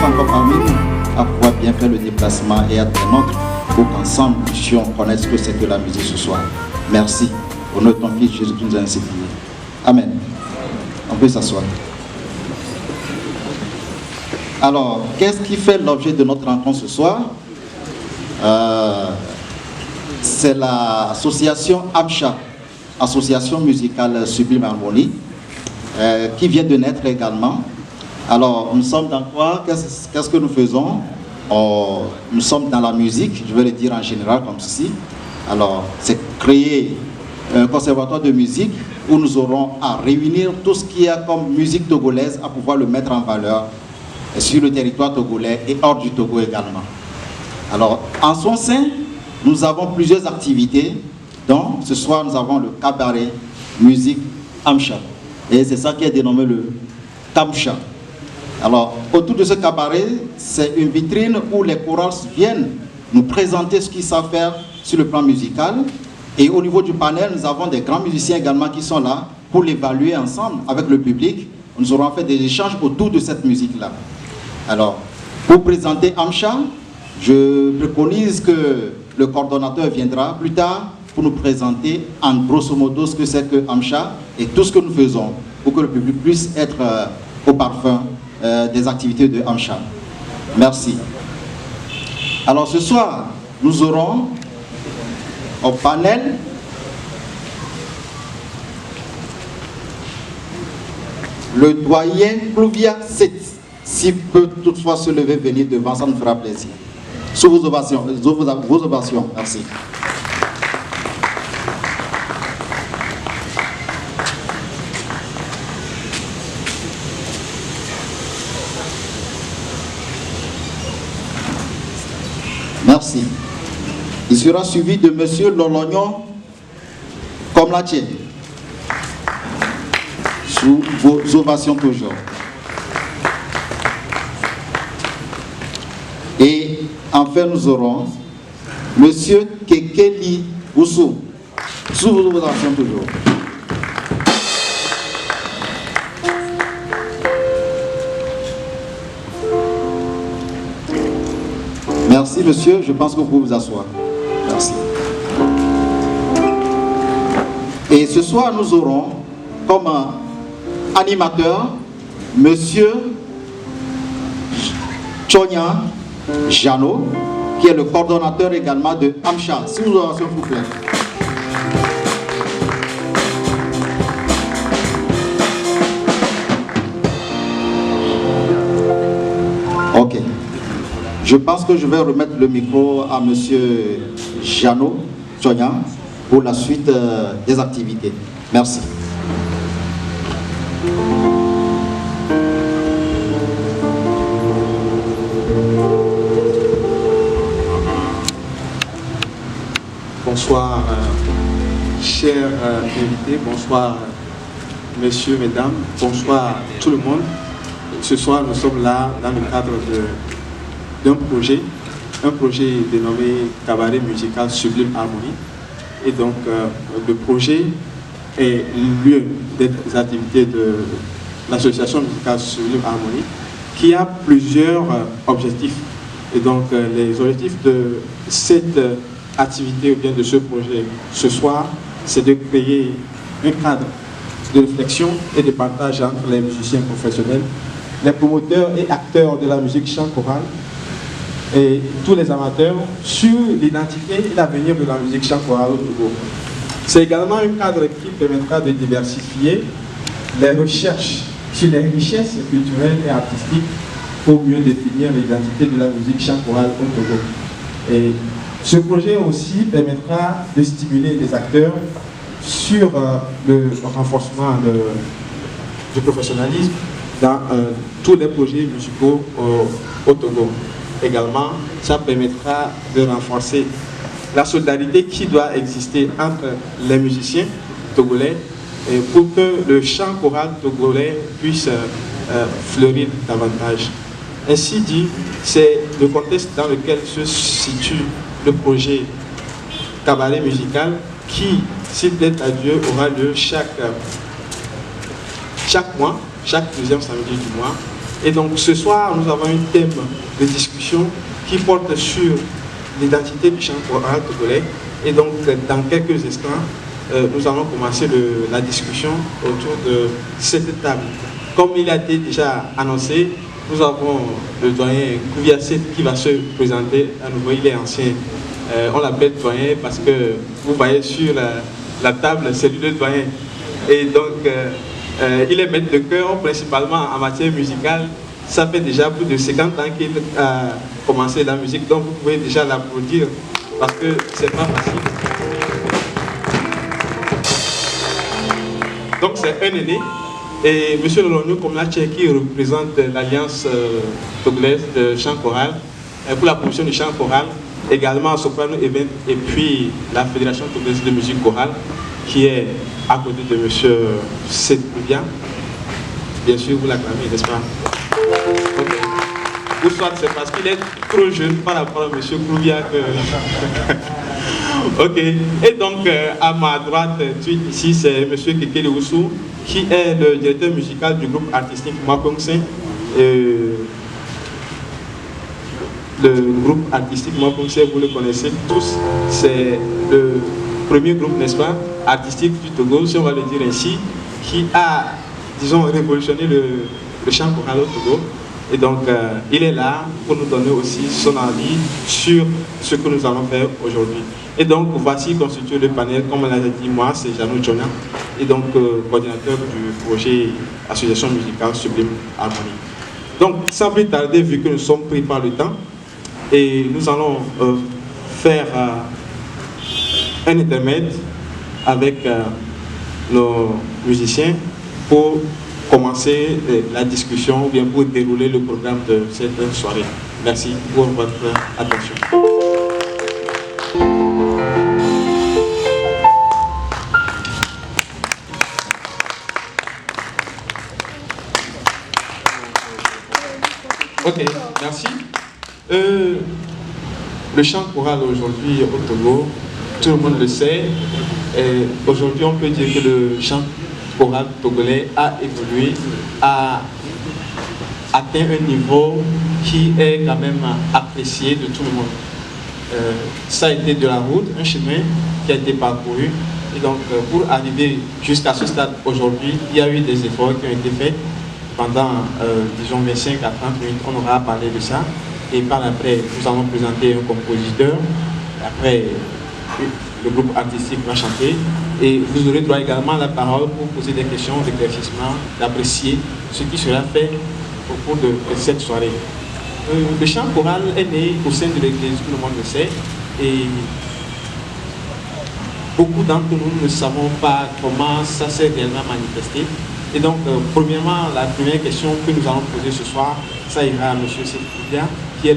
pas encore parmi nous, à pouvoir bien faire le déplacement et être des nôtres pour qu'ensemble nous puissions connaître ce que c'est que la musique ce soir. Merci. Au nom de ton Fils Jésus qui nous a ainsi prié. Amen. On peut s'asseoir. Alors, qu'est-ce qui fait l'objet de notre rencontre ce soir? C'est l'association AMCHA, Association musicale Sublime Harmonie, qui vient de naître également. Alors, nous sommes dans quoi? Qu'est-ce que nous faisons? Nous sommes dans la musique, je vais le dire en général comme ceci. Alors, c'est créer un conservatoire de musique où nous aurons à réunir tout ce qu'il y a comme musique togolaise à pouvoir le mettre en valeur sur le territoire togolais et hors du Togo également. Alors, en son sein, nous avons plusieurs activités. Donc, ce soir, nous avons le cabaret musique AMCHA. Et c'est ça qui est dénommé le TAMCHA. Alors, autour de ce cabaret, c'est une vitrine où les chorales viennent nous présenter ce qu'ils savent faire sur le plan musical. Et au niveau du panel, nous avons des grands musiciens également qui sont là pour l'évaluer ensemble avec le public. Nous aurons fait des échanges autour de cette musique-là. Alors, pour présenter AMCHA, je préconise que le coordonnateur viendra plus tard pour nous présenter en grosso modo ce que c'est que AMCHA et tout ce que nous faisons pour que le public puisse être au parfum des activités de AMCHA. Merci. Alors ce soir, nous aurons au panel le doyen Plouvia Set, s'il peut toutefois se lever, venir devant, ça nous fera plaisir. Sous vos ovations, merci. Merci. Il sera suivi de Monsieur Lolognon Komlache. Sous vos ovations toujours. Et enfin, nous aurons Monsieur Kekeli Oussou. Sous vos ovations toujours. Merci, monsieur. Je pense que vous pouvez vous asseoir. Merci. Et ce soir, nous aurons comme animateur monsieur Chonya Jano, qui est le coordonnateur également de AMCHA. Si vous avez s'il vous plaît. Ok. Je pense que je vais remettre le micro à monsieur Jano Chonya pour la suite des activités. Merci. Bonsoir, chers invités, bonsoir, messieurs, mesdames, bonsoir tout le monde. Ce soir, nous sommes là dans le cadre d'un projet dénommé Cabaret Musical Sublime Harmonie. Et donc, le projet est lieu des activités de l'association musicale Sublime Harmonie, qui a plusieurs objectifs. Et donc, les objectifs de cette activité ou bien de ce projet ce soir, c'est de créer un cadre de réflexion et de partage entre les musiciens professionnels, les promoteurs et acteurs de la musique chant chorale et tous les amateurs sur l'identité et l'avenir de la musique chant chorale au Togo. C'est également un cadre qui permettra de diversifier les recherches sur les richesses culturelles et artistiques pour mieux définir l'identité de la musique chant chorale au Togo. Et ce projet aussi permettra de stimuler les acteurs sur le renforcement du professionnalisme dans tous les projets musicaux au Togo. Également, ça permettra de renforcer la solidarité qui doit exister entre les musiciens togolais et pour que le chant choral togolais puisse fleurir davantage. Ainsi dit, c'est le contexte dans lequel se situe le projet Cabaret Musical qui, s'il plaît à Dieu, aura lieu chaque mois, chaque deuxième samedi du mois, Et donc ce soir, nous avons un thème de discussion qui porte sur l'identité du chant choral togolais. Et donc dans quelques instants, nous allons commencer la discussion autour de cette table. Comme il a été déjà annoncé, nous avons le doyen Kouviaset qui va se présenter à nouveau. Il est ancien. On l'appelle doyen parce que vous voyez sur la table, c'est lui le doyen. Et donc, il est maître de chœur principalement en matière musicale. Ça fait déjà plus de 50 ans qu'il a commencé la musique. Donc, vous pouvez déjà l'applaudir parce que c'est pas facile. Donc, c'est un aîné. Et M. Lolonio Komlache qui représente l'Alliance togolaise de chant choral pour la promotion du chant choral, également Soprano Event et puis la Fédération togolaise de musique chorale qui est à côté de M. Sedboudia. Bien sûr, vous l'acclamez, n'est-ce pas? Okay. Ou soit c'est parce qu'il est trop jeune par rapport à M. Kourbia que... Ok. Et donc, à ma droite, ici, c'est M. Kekele Oussou, qui est le directeur musical du groupe artistique Mapongse. Le groupe artistique Mapongse, vous le connaissez tous, c'est le premier groupe, n'est-ce pas, artistique du Togo, si on va le dire ainsi, qui a, disons, révolutionné le chant choral au Togo. Et donc, il est là pour nous donner aussi son avis sur ce que nous allons faire aujourd'hui. Et donc, voici constitué le panel, comme on l'a dit, moi, c'est Janou Djona, et donc coordinateur du projet Association musicale Sublime Harmonie. Donc, sans plus tarder, vu que nous sommes pris par le temps, et nous allons faire un intermède avec nos musiciens pour commencer la discussion ou bien pour dérouler le programme de cette soirée. Merci pour votre attention. Ok, merci. Le chant choral aujourd'hui au Togo, tout le monde le sait. Aujourd'hui, on peut dire que le chant choral togolais a évolué, a atteint un niveau qui est quand même apprécié de tout le monde. Ça a été de la route, un chemin qui a été parcouru. Et donc, pour arriver jusqu'à ce stade aujourd'hui, il y a eu des efforts qui ont été faits. Pendant, disons, 25 à 30 minutes, on aura parlé de ça. Et par après, nous allons présenter un compositeur. Après, le groupe artistique va chanter. Et vous aurez droit également à la parole pour poser des questions d'éclaircissement, d'apprécier ce qui sera fait au cours de cette soirée. Le chant choral est né au sein de l'Église, tout le monde le sait. Et beaucoup d'entre nous ne savons pas comment ça s'est réellement manifesté. Et donc, premièrement, la première question que nous allons poser ce soir, ça ira à M. Sedboudia, qui est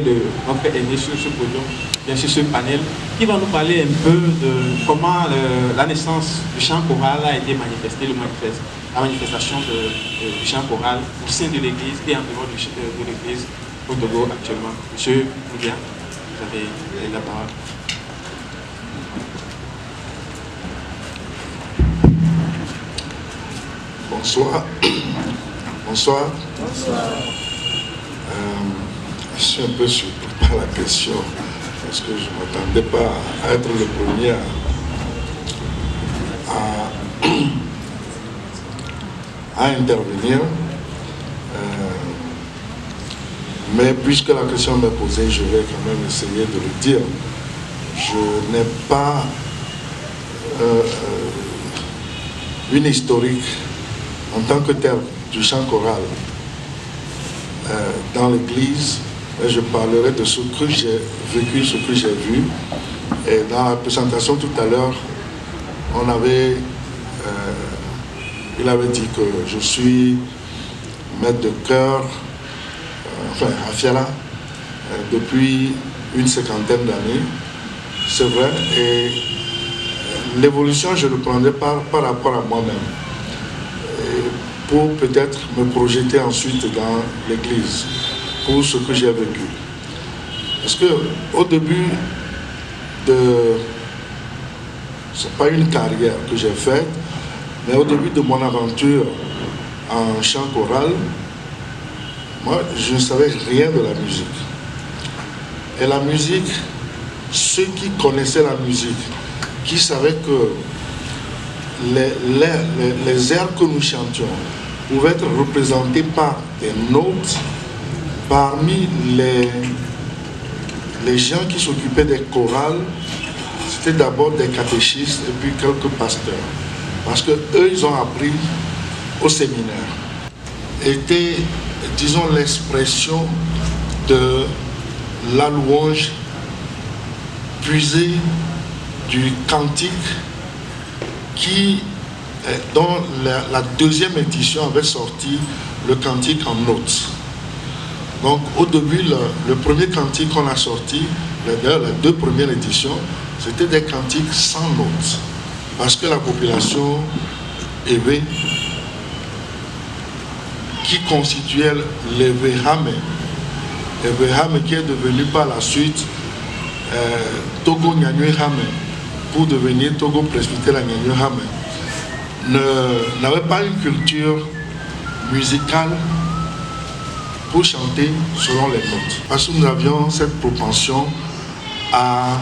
notre aîné sur ce podium, bien sûr ce panel, qui va nous parler un peu de comment la naissance du chant choral a été manifestée, la manifestation du chant choral au sein de l'Église et en dehors de l'Église au Togo actuellement. M. Sedboudia, vous avez la parole. Bonsoir. Bonsoir. Bonsoir. Je suis un peu surpris par la question parce que je ne m'attendais pas à être le premier à intervenir. Mais puisque la question m'est posée, je vais quand même essayer de le dire. Je n'ai pas une historique en tant que tel du chant choral dans l'église. Je parlerai de ce que j'ai vécu, ce que j'ai vu. Et dans la présentation tout à l'heure, il avait dit que je suis maître de chœur, enfin à Fiala, depuis une cinquantaine d'années. C'est vrai. Et l'évolution, je le prendrai par rapport à moi-même, pour peut-être me projeter ensuite dans l'église, pour ce que j'ai vécu. Parce que au début c'est pas une carrière que j'ai faite, mais au début de mon aventure en chant choral, moi, je ne savais rien de la musique. Et la musique, ceux qui connaissaient la musique, qui savaient que les airs que nous chantions pouvaient être représentés par des notes, parmi les gens qui s'occupaient des chorales, c'était d'abord des catéchistes et puis quelques pasteurs. Parce qu'eux, ils ont appris au séminaire. Était, disons, l'expression de la louange puisée du cantique dont la deuxième édition avait sorti le cantique en notes. Donc au début, le premier cantique qu'on a sorti, d'ailleurs les deux premières éditions, c'était des cantiques sans notes. Parce que la population Ewe, qui constituait l'Ewehame, qui est devenu par la suite Togo Nyanyuehame, pour devenir Togo Presbytère Nyanyuehame, n'avait pas une culture musicale pour chanter selon les notes. Parce que nous avions cette propension à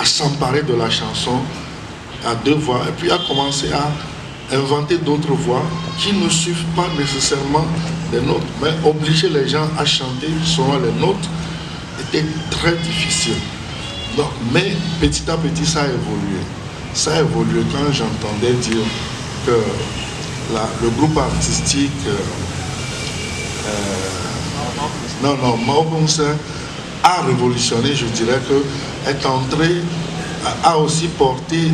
s'emparer de la chanson à deux voix et puis à commencer à inventer d'autres voix qui ne suivent pas nécessairement les notes, mais obliger les gens à chanter selon les notes était très difficile. Donc, mais petit à petit ça a évolué. Ça a évolué quand j'entendais dire que le groupe artistique Maopunse a révolutionné, je dirais que est entré, a aussi porté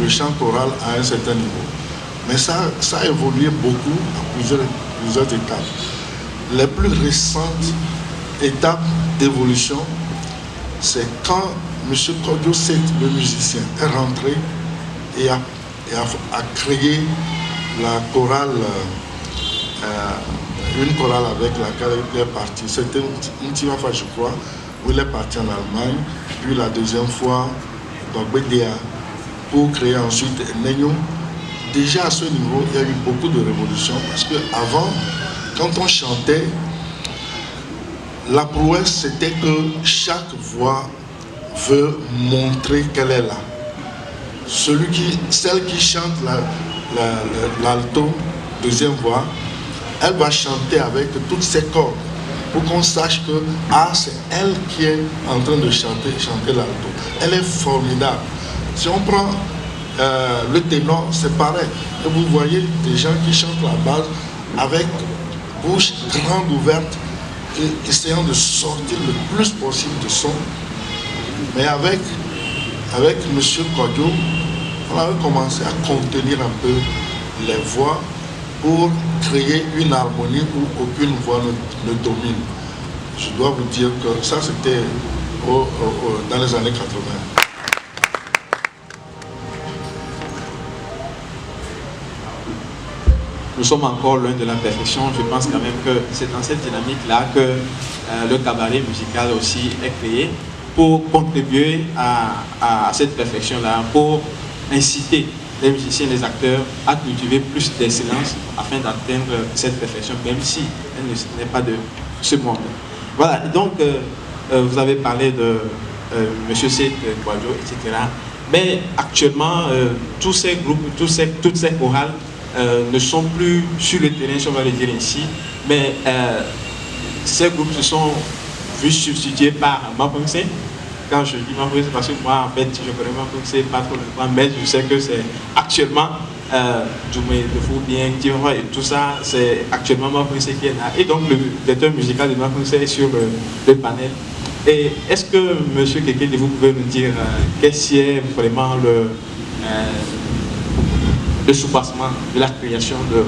le chant choral à un certain niveau. Mais ça a évolué beaucoup à plusieurs étapes. Les plus récentes étapes d'évolution, c'est quand M. Kodjo Set, le musicien, est rentré et a créé la chorale, une chorale avec laquelle il est parti. C'était une première fois, je crois, où il est parti en Allemagne, puis la deuxième fois, donc BDA, pour créer ensuite Nenyo. Déjà à ce niveau, il y a eu beaucoup de révolutions parce qu'avant, quand on chantait, la prouesse c'était que chaque voix veut montrer qu'elle est là. Celle qui chante l'alto, deuxième voix, elle va chanter avec toutes ses cordes pour qu'on sache que c'est elle qui est en train de chanter l'alto. Elle est formidable. Si on prend le ténor, c'est pareil. Et vous voyez des gens qui chantent la base avec bouche grande ouverte, essayant de sortir le plus possible de son. Mais avec M. Kodjo, on avait commencé à contenir un peu les voix pour créer une harmonie où aucune voix ne domine. Je dois vous dire que ça c'était dans les années 80. Nous sommes encore loin de la perfection. Je pense quand même que c'est dans cette dynamique-là que le cabaret musical aussi est créé pour contribuer à cette perfection-là, pour inciter les musiciens, les acteurs à cultiver plus d'excellence afin d'atteindre cette perfection, même si elle n'est pas de ce monde. Voilà, donc vous avez parlé de M. Set, Kodjo, etc. Mais actuellement, tous ces groupes, toutes ces chorales ne sont plus sur le terrain, si on va le dire ainsi, mais ces groupes se sont vus substitués par Mapunse. Quand je dis Mapunse, c'est parce que moi, en fait, je connais Mapunse pas trop longtemps, mais je sais que c'est actuellement Djoumé de Fou bien, et tout ça, c'est actuellement Mapunse qui est là. Et donc, le directeur musical de Mapunse est sur le panel. Et est-ce que, monsieur Keke, vous pouvez nous dire qu'est-ce qui est vraiment le soubassement de la création de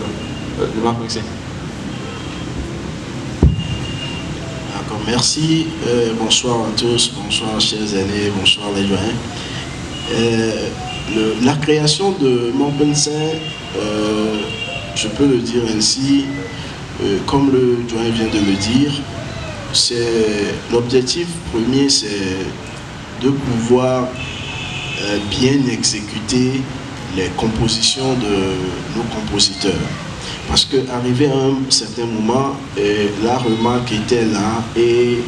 Mapunse? D'accord, merci. Bonsoir à tous, bonsoir chers aînés, bonsoir les doyens. La création de Mapunse, je peux le dire ainsi, comme le doyen vient de le dire, l'objectif premier, c'est de pouvoir bien exécuter les compositions de nos compositeurs. Parce qu'arrivé à un certain moment, la remarque était là et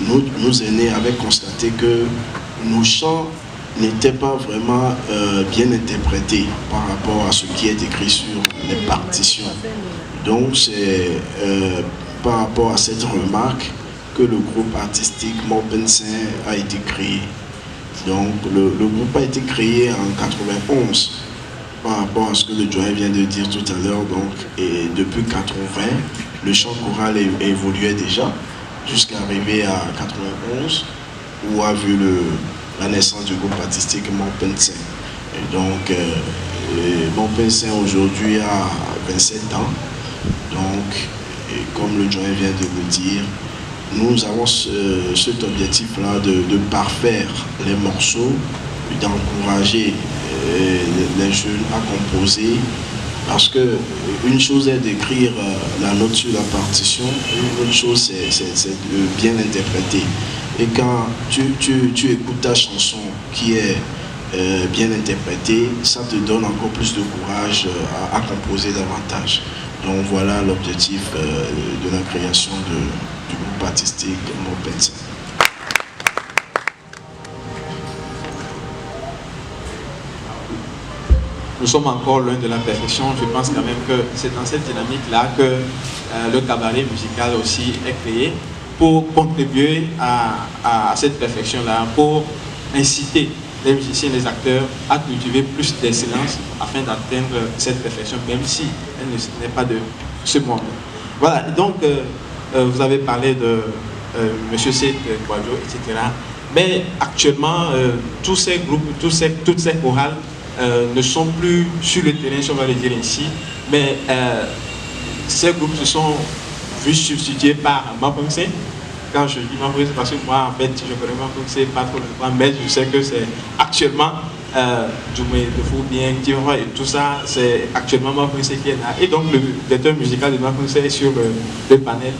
nos aînés avaient constaté que nos chants n'étaient pas vraiment bien interprétés par rapport à ce qui est écrit sur les partitions. Donc c'est par rapport à cette remarque que le groupe artistique Morpensin a été créé. Donc le groupe a été créé en 91 par rapport à ce que le doyen vient de dire tout à l'heure. Donc, et depuis 80, le chant choral évoluait déjà jusqu'à arriver à 91 où a vu la naissance du groupe artistique Morpensin. Et donc Morpensin aujourd'hui a 27 ans. Donc, et comme le doyen vient de le dire, nous avons cet objectif-là de parfaire les morceaux, d'encourager les jeunes à composer, parce que une chose est d'écrire la note sur la partition, une autre chose c'est de bien interpréter. Et quand tu écoutes ta chanson qui est bien interprétée, ça te donne encore plus de courage à composer davantage. Donc voilà l'objectif de la création du groupe artistique Morpensin. Nous sommes encore loin de la perfection. Je pense quand même que c'est dans cette dynamique-là que le cabaret musical aussi est créé pour contribuer à cette perfection-là, pour inciter les musiciens et les acteurs à cultiver plus d'excellence afin d'atteindre cette perfection, même si elle n'est pas de ce monde. Voilà, donc vous avez parlé de M. Seth Guadio, etc. Mais actuellement, tous ces groupes, toutes ces chorales ne sont plus sur le terrain, si on va le dire ainsi, mais ces groupes se sont vus substitués par Morpensin. Quand je dis Morpensin, parce que moi, en fait, je connais Morpensin pas trop longtemps, mais je sais que c'est actuellement Djoumé de Foubien, Tiroir et tout ça, c'est actuellement Morpensin qui est là. Et donc, le directeur musical de Morpensin est sur le panel.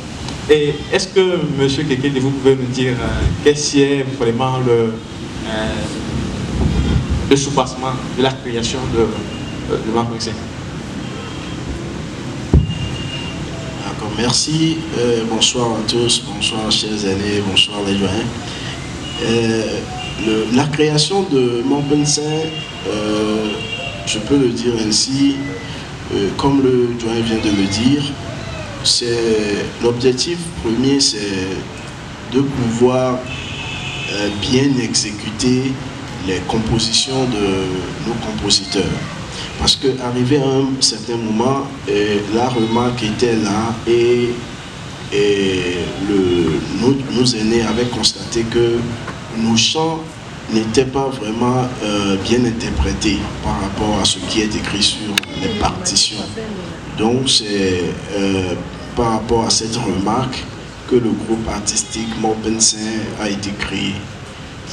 Et est-ce que, M. Kekele, vous pouvez nous dire qu'est-ce qui est vraiment le soubassement de la création de Morpensin? D'accord, merci. Bonsoir à tous, bonsoir chers aînés, bonsoir les doyens. La création de Morpensin, je peux le dire ainsi, comme le doyen vient de le dire, l'objectif premier, c'est de pouvoir bien exécuter les compositions de nos compositeurs. Parce qu'arrivé à un certain moment, la remarque était là et nos aînés avaient constaté que nos chants n'étaient pas vraiment bien interprétés par rapport à ce qui est écrit sur les partitions. Donc c'est par rapport à cette remarque que le groupe artistique Morpensin a été créé.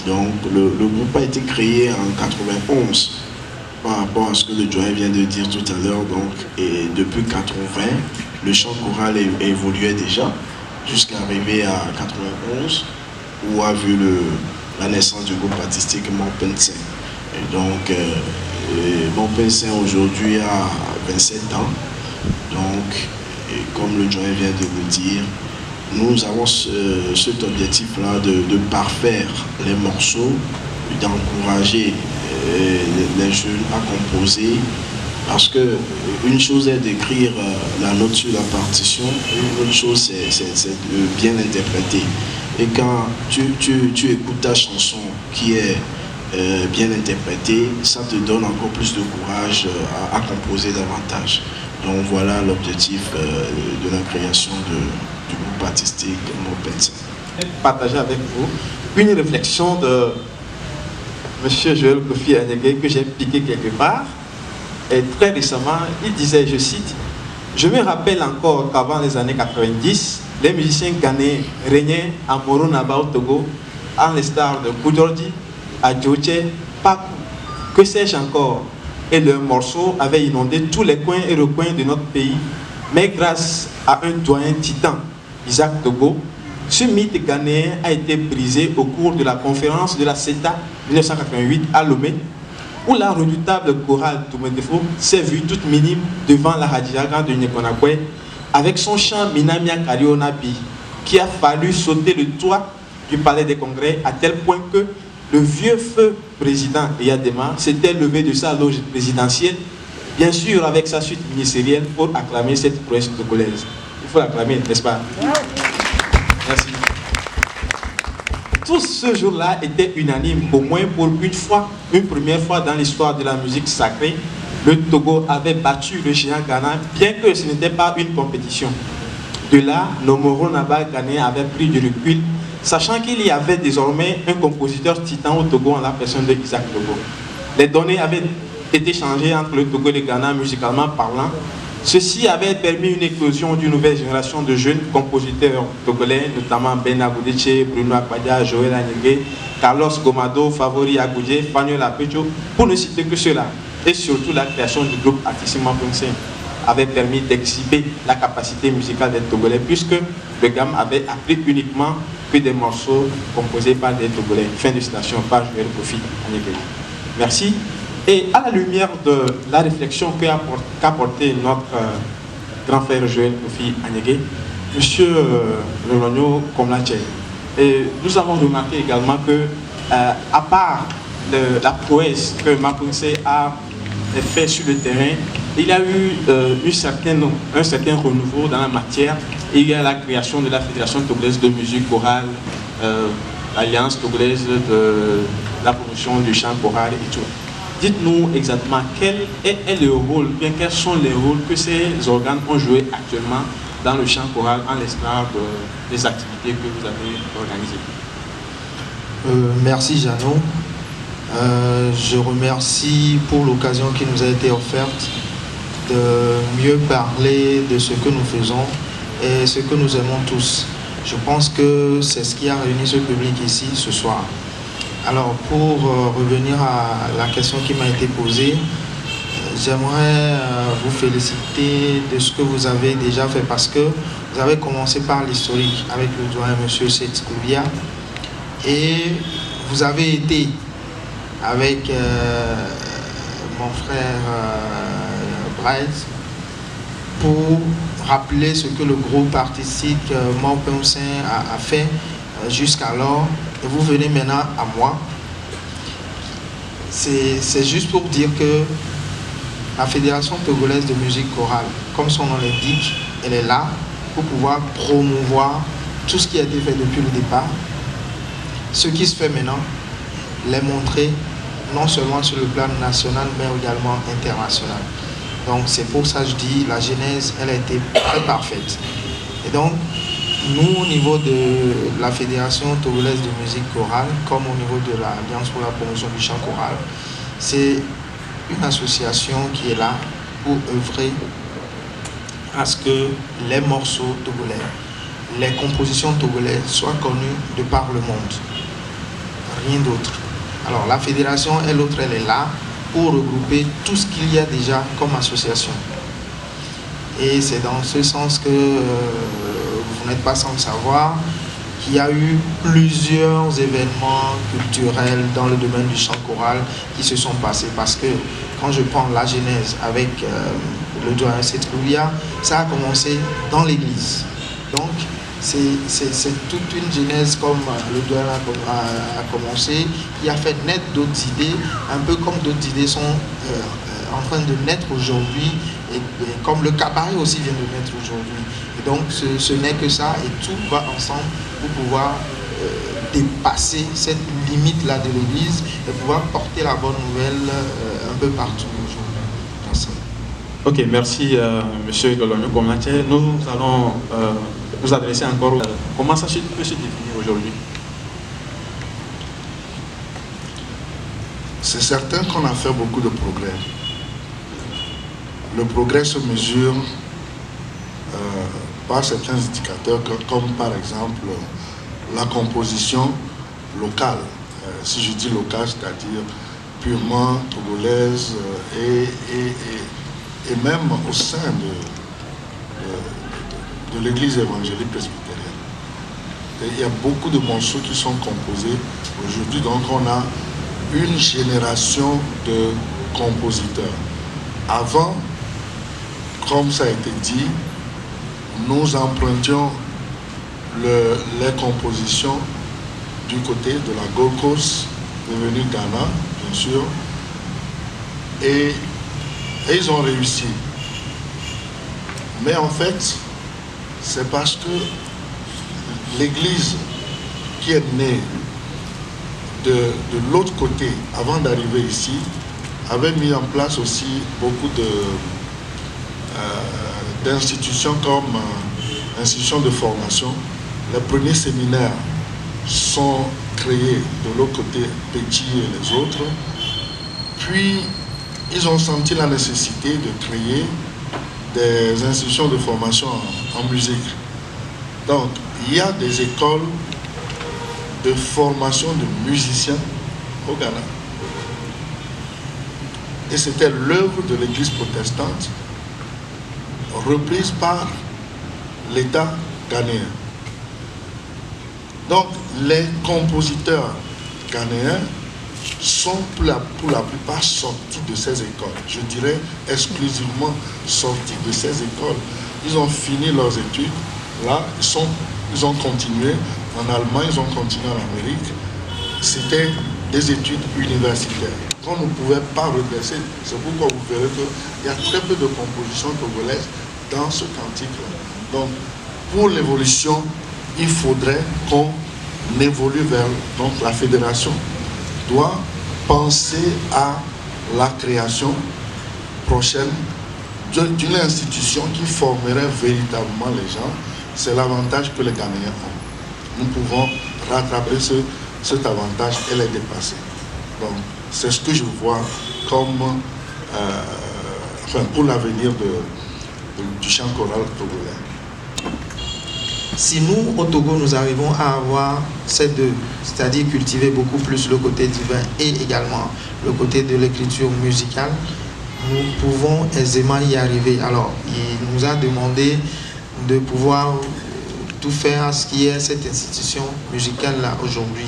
Donc le groupe a été créé en 91 par rapport à ce que le doyen vient de dire tout à l'heure. Donc, et depuis 80, le chant choral évoluait déjà jusqu'à arriver à 91 où a vu la naissance du groupe artistique Morpensin. Et donc Morpensin aujourd'hui a 27 ans. Donc, et comme le doyen vient de le dire, nous avons cet objectif-là de parfaire les morceaux, d'encourager les jeunes à composer, parce que une chose est d'écrire la note sur la partition, une autre chose c'est de bien interpréter. Et quand tu écoutes ta chanson qui est bien interprétée, ça te donne encore plus de courage à composer davantage. Donc voilà l'objectif de la création du groupe artistique Morpensin. Partager avec vous une réflexion de M. Joël Kofi Anyegué que j'ai piqué quelque part. Et très récemment, il disait, je cite, « Je me rappelle encore qu'avant les années 90, les musiciens ghanéens régnaient à Moronaba au Togo, en les stars de Koudordi, Adjoche, Pakou, que sais-je encore. Et leurs morceaux avaient inondé tous les coins et recoins de notre pays. Mais grâce à un doyen titan, Isaac Togo, ce mythe ghanéen a été brisé au cours de la conférence de la CETA 1988 à Lomé, où la redoutable chorale Tumendefo s'est vue toute minime devant la Hadjiaga de Nyekonakwe avec son chant Minamia Karionabi, qui a fallu sauter le toit du palais des congrès à tel point que le vieux feu président Eyadema s'était levé de sa loge présidentielle, bien sûr avec sa suite ministérielle, pour acclamer cette prouesse togolaise. Il faut l'acclamer, n'est-ce pas? Merci. Tous ce jour-là étaient unanimes, au moins pour une première fois dans l'histoire de la musique sacrée, le Togo avait battu le géant Ghana, bien que ce n'était pas une compétition. De là, Nomoro Naba Ghanéen avait pris du recul, sachant qu'il y avait désormais un compositeur titan au Togo en la personne de Isaac Togo. Les données avaient été changées entre le Togo et le Ghana musicalement parlant. Ceci avait permis une éclosion d'une nouvelle génération de jeunes compositeurs togolais, notamment Ben Agoudeche, Bruno Akpadia, Joël Anyege, Carlos Gomado, Favori Agoudje, Fanuel Apecho, pour ne citer que cela. Et surtout la création du groupe Artissima Punsen avait permis d'exhiber la capacité musicale des Togolais, puisque le GAM avait appris uniquement que des morceaux composés par des Togolais. Fin de citation par Joël Kofi Anyege. Merci. Et à la lumière de la réflexion qu'a portée notre grand frère Joël Kofi Anyege, M. Lologno Komlache, nous avons remarqué également que, à part la prouesse que Mapunse a fait sur le terrain, il y a eu un certain renouveau dans la matière, et il y a la création de la Fédération togolaise de musique chorale, l'Alliance togolaise de la promotion du chant choral et tout. Dites-nous exactement quel est le rôle, bien quels sont les rôles que ces organes ont joué actuellement dans le chant choral en l'esclave des activités que vous avez organisées. Merci Jeannot. Je remercie pour l'occasion qui nous a été offerte de mieux parler de ce que nous faisons et ce que nous aimons tous. Je pense que c'est ce qui a réuni ce public ici ce soir. Alors, pour revenir à la question qui m'a été posée, j'aimerais vous féliciter de ce que vous avez déjà fait, parce que vous avez commencé par l'historique avec le doyen M. Setskoubia, et vous avez été avec mon frère Bryce pour rappeler ce que le groupe artistique Mapunsen a fait jusqu'alors. Et vous venez maintenant à moi. C'est juste pour dire que la Fédération togolaise de musique chorale, comme son nom l'indique, elle est là pour pouvoir promouvoir tout ce qui a été fait depuis le départ. Ce qui se fait maintenant, les montrer non seulement sur le plan national, mais également international. Donc c'est pour ça que je dis, la genèse, elle a été très parfaite. Et donc, nous, au niveau de la Fédération togolaise de musique chorale, comme au niveau de l'Alliance pour la promotion du chant choral, c'est une association qui est là pour œuvrer à ce que les morceaux togolais, les compositions togolaises soient connues de par le monde. Rien d'autre. Alors la fédération, elle est là pour regrouper tout ce qu'il y a déjà comme association. Et c'est dans ce sens que vous n'êtes pas sans le savoir qu'il y a eu plusieurs événements culturels dans le domaine du chant choral qui se sont passés. Parce que quand je prends la genèse avec le doyen Setskoubia, ça a commencé dans l'église. Donc c'est toute une genèse, comme le doyen a commencé, qui a fait naître d'autres idées, un peu comme d'autres idées sont en train de naître aujourd'hui, et comme le cabaret aussi vient de naître aujourd'hui. Et donc ce n'est que ça, et tout va ensemble pour pouvoir dépasser cette limite-là de l'église et pouvoir porter la bonne nouvelle un peu partout aujourd'hui. Merci. Ok, merci M. Lologno Komlache. Nous allons nous adresser encore. Comment ça peut se définir aujourd'hui? C'est certain qu'on a fait beaucoup de progrès. Le progrès se mesure par certains indicateurs comme par exemple la composition locale. Si je dis locale, c'est-à-dire purement togolaise et même au sein de l'église évangélique presbytérienne. Et il y a beaucoup de morceaux qui sont composés aujourd'hui, donc on a une génération de compositeurs. Avant, comme ça a été dit, nous empruntions les compositions du côté de la Gold Coast, devenu Ghana, bien sûr, et ils ont réussi. Mais en fait, c'est parce que l'église qui est née de l'autre côté, avant d'arriver ici, avait mis en place aussi beaucoup d'institutions comme institutions de formation. Les premiers séminaires sont créés de l'autre côté, Petit et les autres. Puis, ils ont senti la nécessité de créer des institutions de formation en musique. Donc, il y a des écoles de formation de musiciens au Ghana. Et c'était l'œuvre de l'Église protestante reprise par l'État ghanéen. Donc, les compositeurs ghanéens sont pour la plupart sortis de ces écoles. Je dirais exclusivement sortis de ces écoles. Ils ont fini leurs études. Là, ils ont continué en Allemagne, ils ont continué en Amérique. C'était des études universitaires. On ne pouvait pas regresser. C'est pourquoi vous verrez qu'il y a très peu de compositions togolaises dans ce cantique-là. Donc, pour l'évolution, il faudrait qu'on évolue vers... Donc, la fédération doit penser à la création prochaine d'une institution qui formerait véritablement les gens. C'est l'avantage que les Ghanéens ont. Nous pouvons rattraper cet avantage et les dépasser. Donc, c'est ce que je vois comme pour l'avenir du chant choral togolais. Si nous, au Togo, nous arrivons à avoir ces deux, c'est-à-dire cultiver beaucoup plus le côté divin et également le côté de l'écriture musicale, nous pouvons aisément y arriver. Alors, il nous a demandé de pouvoir tout faire à ce qui est cette institution musicale-là aujourd'hui.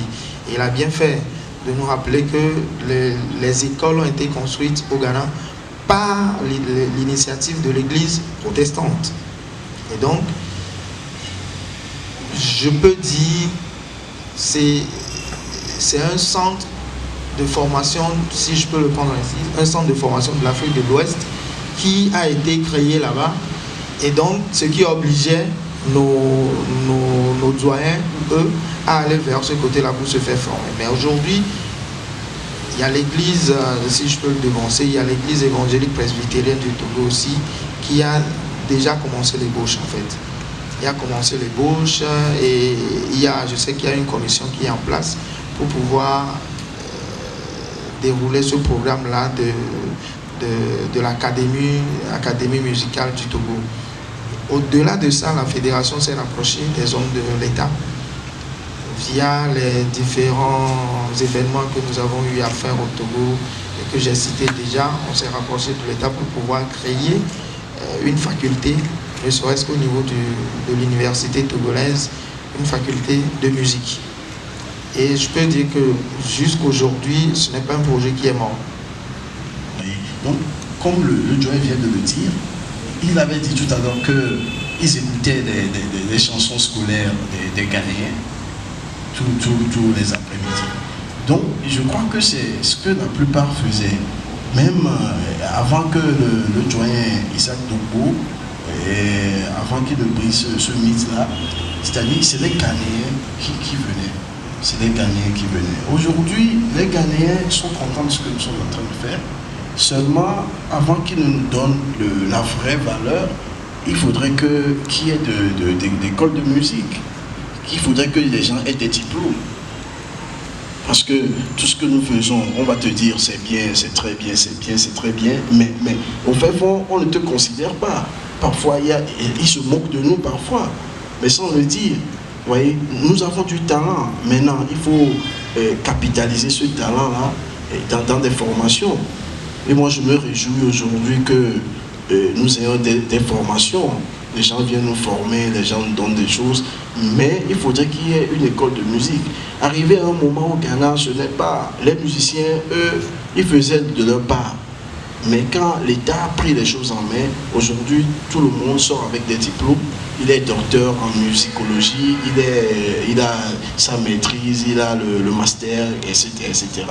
Et il a bien fait de nous rappeler que les écoles ont été construites au Ghana par l'initiative de l'Église protestante. Et donc, je peux dire, c'est un centre de formation, si je peux le prendre ainsi, un centre de formation de l'Afrique de l'Ouest qui a été créé là-bas. Et donc, ce qui obligeait nos doyens, eux, à aller vers ce côté-là pour se faire former. Mais aujourd'hui, il y a l'église, si je peux le dénoncer, il y a l'église évangélique presbytérienne du Togo aussi, qui a déjà commencé l'ébauche en fait. Il a commencé l'ébauche et je sais qu'il y a une commission qui est en place pour pouvoir dérouler ce programme-là de l'académie musicale du Togo. Au-delà de ça, la fédération s'est rapprochée des hommes de l'État via les différents événements que nous avons eu à faire au Togo et que j'ai cités déjà. On s'est rapproché de l'État pour pouvoir créer une faculté, ne serait-ce qu'au niveau de l'université togolaise, une faculté de musique. Et je peux dire que jusqu'aujourd'hui, ce n'est pas un projet qui est mort. Donc, comme le Joël vient de le dire, il avait dit tout à l'heure qu'ils écoutaient des chansons scolaires des Ghanéens tous les après-midi. Donc, je crois que c'est ce que la plupart faisaient. Même avant que le doyen Isaac Dogbo, avant qu'il ne brise ce mythe-là, c'est-à-dire c'est les Ghanéens qui venaient. C'est les Ghanéens qui venaient. Aujourd'hui, les Ghanéens sont contents de ce que nous sommes en train de faire. Seulement, avant qu'ils nous donnent la vraie valeur, il faudrait qu'il y ait d'écoles de musique. Il faudrait que les gens aient des diplômes. Parce que tout ce que nous faisons, on va te dire c'est bien, c'est très bien, c'est bien, c'est très bien, mais au fait, on ne te considère pas. Parfois, ils se moquent de nous parfois, mais sans le dire. Vous voyez, nous avons du talent. Maintenant, il faut capitaliser ce talent-là dans des formations. Et moi, je me réjouis aujourd'hui que nous ayons des formations. Les gens viennent nous former, les gens nous donnent des choses. Mais il faudrait qu'il y ait une école de musique. Arrivé à un moment au Ghana, ce n'est pas... Les musiciens, eux, ils faisaient de leur part. Mais quand l'État a pris les choses en main, aujourd'hui, tout le monde sort avec des diplômes. Il est docteur en musicologie, il a sa maîtrise, il a le master, etc., etc.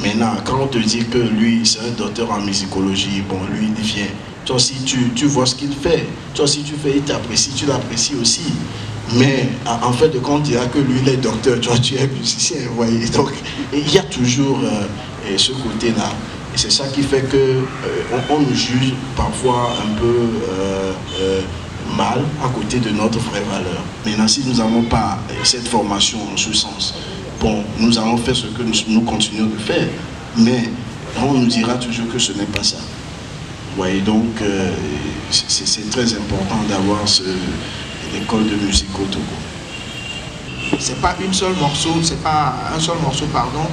Maintenant, quand on te dit que lui, c'est un docteur en musicologie, bon, lui, il vient. Toi aussi, tu vois ce qu'il fait. Toi aussi, tu fais, il t'apprécie, tu l'apprécies aussi. Mais en fait, de compte, il dira que lui, il est docteur, toi, tu es musicien, vous voyez. Donc, il y a toujours ce côté-là. Et c'est ça qui fait que on nous juge parfois un peu mal à côté de notre vraie valeur. Maintenant, si nous n'avons pas cette formation en ce sens, bon, nous allons faire ce que nous continuons de faire, mais on nous dira toujours que ce n'est pas ça. Vous voyez, donc c'est très important d'avoir l'école de musique au Togo. C'est pas un seul morceau, pardon,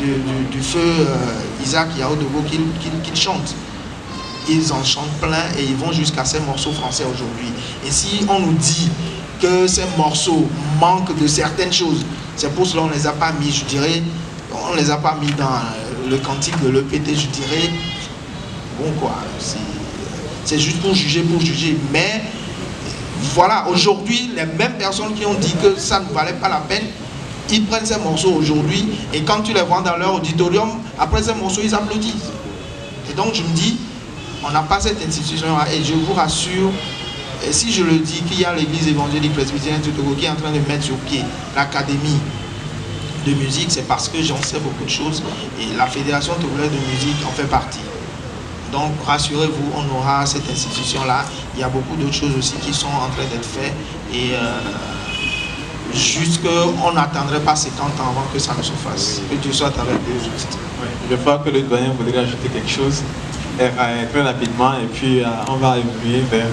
du feu Isaac Yaodogo qu'ils chantent. Ils en chantent plein et ils vont jusqu'à ces morceaux français aujourd'hui. Et si on nous dit que ces morceaux manquent de certaines choses, c'est pour cela qu'on ne les a pas mis, je dirais, on ne les a pas mis dans le cantique de l'EPT, je dirais, bon quoi, c'est juste pour juger, mais voilà, aujourd'hui, les mêmes personnes qui ont dit que ça ne valait pas la peine, ils prennent ces morceaux aujourd'hui et quand tu les vois dans leur auditorium, après ces morceaux, ils applaudissent. Et donc je me dis, on n'a pas cette institution-là et je vous rassure, et si je le dis qu'il y a l'église évangélique presbytérienne du Togo qui est en train de mettre sur pied l'académie de musique, c'est parce que j'en sais beaucoup de choses et la Fédération togolaise de musique en fait partie. Donc rassurez-vous, on aura cette institution-là. Il y a beaucoup d'autres choses aussi qui sont en train d'être faites et juste qu'on n'attendrait pas 50 ans avant que ça ne se fasse. Que Dieu soit avec eux juste. Oui, je crois que le doyen voudrait ajouter quelque chose très rapidement et puis on va évoluer vers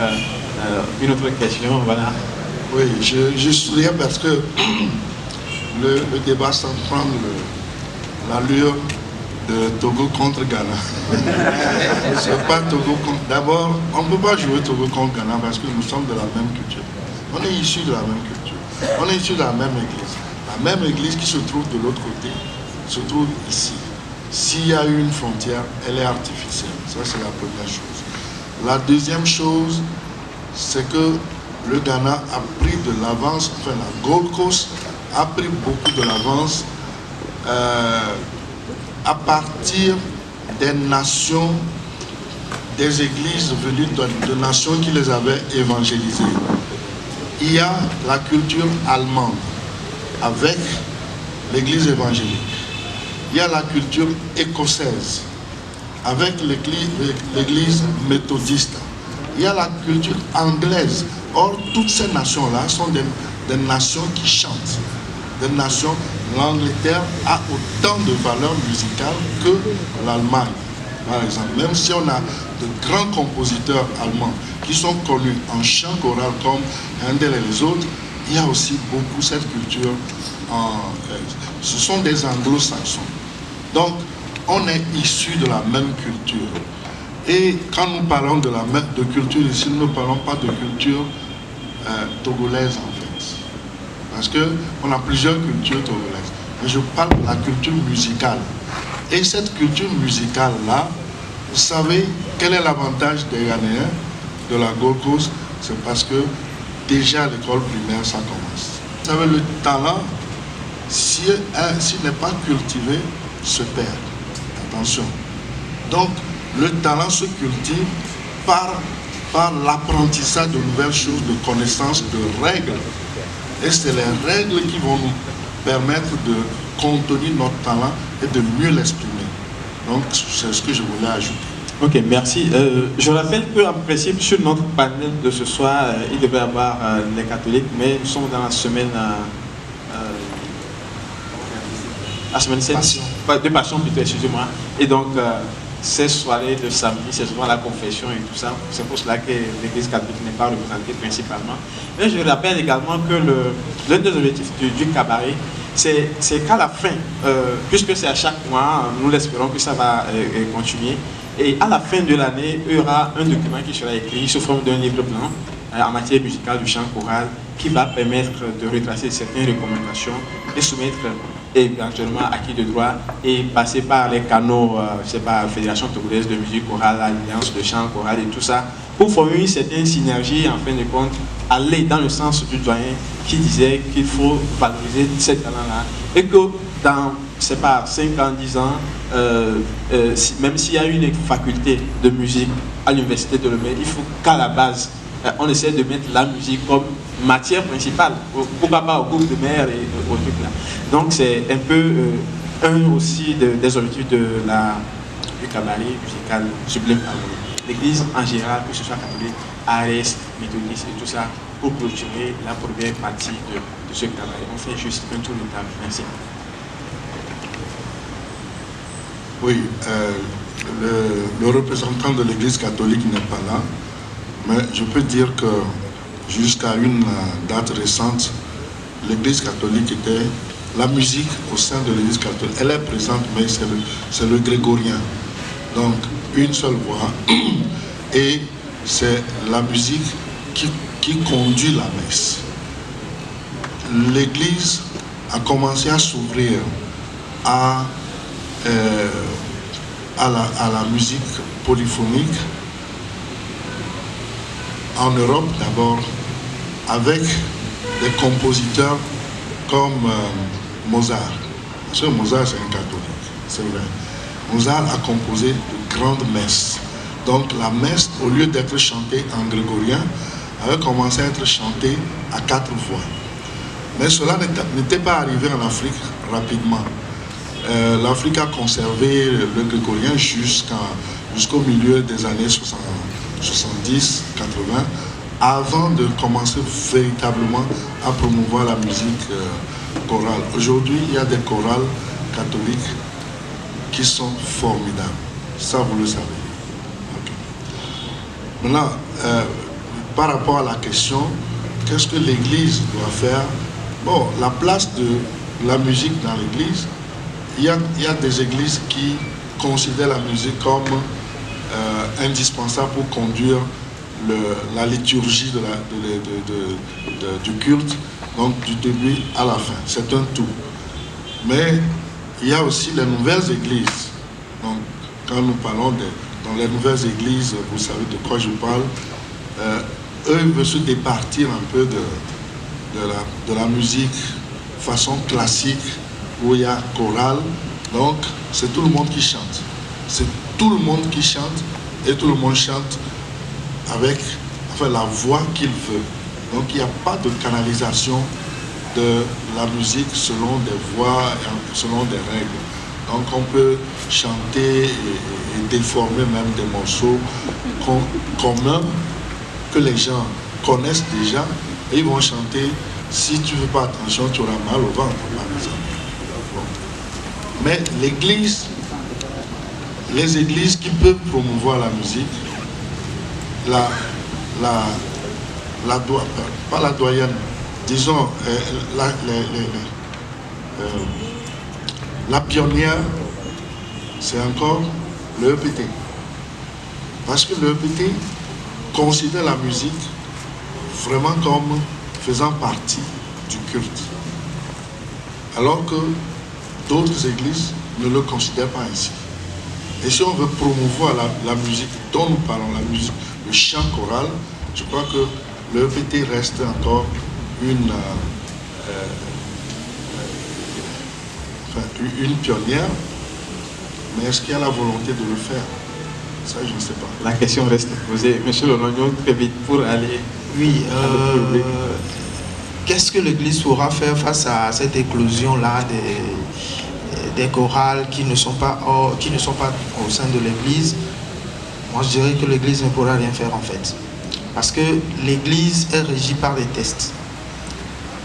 une autre question. Voilà. Oui, je souriais parce que le débat semble prendre l'allure de Togo contre Ghana. C'est pas Togo contre... D'abord, on ne peut pas jouer Togo contre Ghana parce que nous sommes de la même culture. On est issus de la même culture. On est issus de la même église. La même église qui se trouve de l'autre côté se trouve ici. S'il y a eu une frontière, elle est artificielle. Ça, c'est la première chose. La deuxième chose, c'est que le Ghana a pris de l'avance, enfin la Gold Coast a pris beaucoup de l'avance à partir des nations, des églises venues de nations qui les avaient évangélisées. Il y a la culture allemande avec l'église évangélique. Il y a la culture écossaise avec l'église méthodiste. Il y a la culture anglaise. Or, toutes ces nations-là sont des nations qui chantent. Des nations, l'Angleterre a autant de valeur musicale que l'Allemagne, par exemple. Même si on a de grands compositeurs allemands qui sont connus en chant choral comme Handel et les autres, il y a aussi beaucoup cette culture. Ce sont des anglo-saxons. Donc, on est issus de la même culture. Et quand nous parlons de culture ici, nous ne parlons pas de culture togolaise en fait. Parce qu'on a plusieurs cultures togolaises. Mais je parle de la culture musicale. Et cette culture musicale-là, vous savez quel est l'avantage des Ghanéens de la Gold Coast? C'est parce que déjà à l'école primaire, ça commence. Vous savez, le talent, s'il n'est pas cultivé, se perd. Attention. Donc, le talent se cultive par l'apprentissage de nouvelles choses, de connaissances, de règles. Et c'est les règles qui vont nous permettre de contenir notre talent et de mieux l'exprimer. Donc, c'est ce que je voulais ajouter. Ok, merci. Je rappelle qu'en principe, sur notre panel de ce soir, il devait y avoir les catholiques, mais nous sommes dans la semaine... la semaine 7 de Passion plutôt, excusez-moi. Et donc, ces soirées de samedi, c'est souvent la confession et tout ça. C'est pour cela que l'église catholique n'est pas représentée principalement. Mais je rappelle également que l'un des objectifs du cabaret, c'est qu'à la fin, puisque c'est à chaque mois, nous l'espérons que ça va continuer. Et à la fin de l'année, il y aura un document qui sera écrit sous forme d'un livre blanc en matière musicale, du chant choral qui va permettre de retracer certaines recommandations et soumettre éventuellement à qui de droit et passer par les canaux, je sais pas, Fédération togolaise de musique chorale, Alliance de chant choral et tout ça, pour former une certaine synergie, en fin de compte, aller dans le sens du doyen qui disait qu'il faut valoriser ces talents-là et que dans, je sais pas, 5 ans, 10 ans, même s'il y a une faculté de musique à l'université de Lomé, il faut qu'à la base, on essaie de mettre la musique comme matière principale, pourquoi pas au groupe de mer et au truc là. Donc c'est un peu un aussi des objectifs du cabaret musical Sublime Harmonie. L'Église en général, que ce soit catholique, ARS, méthodiste et tout ça, pour clôturer la première partie de ce cabaret. On fait juste un tour de table. Merci. Oui, le représentant de l'Église catholique n'est pas là, mais je peux dire que jusqu'à une date récente, l'Église catholique était la musique au sein de l'Église catholique. Elle est présente, mais c'est le grégorien. Donc, une seule voix. Et c'est la musique qui conduit la messe. L'Église a commencé à s'ouvrir à la musique polyphonique en Europe d'abord, avec des compositeurs comme Mozart. Parce que Mozart c'est un catholique, c'est vrai. Mozart a composé de grandes messes. Donc la messe, au lieu d'être chantée en grégorien, avait commencé à être chantée à 4 voix. Mais cela n'était pas arrivé en Afrique rapidement. L'Afrique a conservé le grégorien jusqu'au milieu des années 70, 80, avant de commencer véritablement à promouvoir la musique chorale. Aujourd'hui, il y a des chorales catholiques qui sont formidables. Ça, vous le savez. Okay. Maintenant, par rapport à la question, qu'est-ce que l'Église doit faire? Bon, la place de la musique dans l'Église, il y a des églises qui considèrent la musique comme indispensable pour conduire la liturgie du culte, donc du début à la fin. C'est un tout. Mais il y a aussi les nouvelles églises. Donc, quand nous parlons dans les nouvelles églises, vous savez de quoi je parle, eux veulent se départir un peu de la musique façon classique, où il y a chorale. Donc, c'est tout le monde qui chante. C'est tout le monde qui chante et tout le monde chante avec la voix qu'il veut. Donc, il n'y a pas de canalisation de la musique selon des voix, selon des règles. Donc, on peut chanter et déformer même des morceaux communs que les gens connaissent déjà et ils vont chanter. Si tu ne fais pas attention, tu auras mal au ventre, par exemple. Mais l'Église, les églises qui peuvent promouvoir la musique, pas la doyenne, disons, la pionnière, c'est encore le EPT. Parce que le EPT considère la musique vraiment comme faisant partie du culte. Alors que d'autres églises ne le considèrent pas ainsi. Et si on veut promouvoir la musique dont nous parlons, la musique, le chant choral, je crois que le EPT reste encore une pionnière, mais est-ce qu'il y a la volonté de le faire? Ça, je ne sais pas. La question reste posée. Monsieur Lonognon, très vite pour aller... Oui, qu'est-ce que l'Église pourra faire face à cette éclosion-là des chorales qui ne sont pas au sein de l'Église? Moi, je dirais que l'Église ne pourra rien faire en fait. Parce que l'Église est régie par des tests.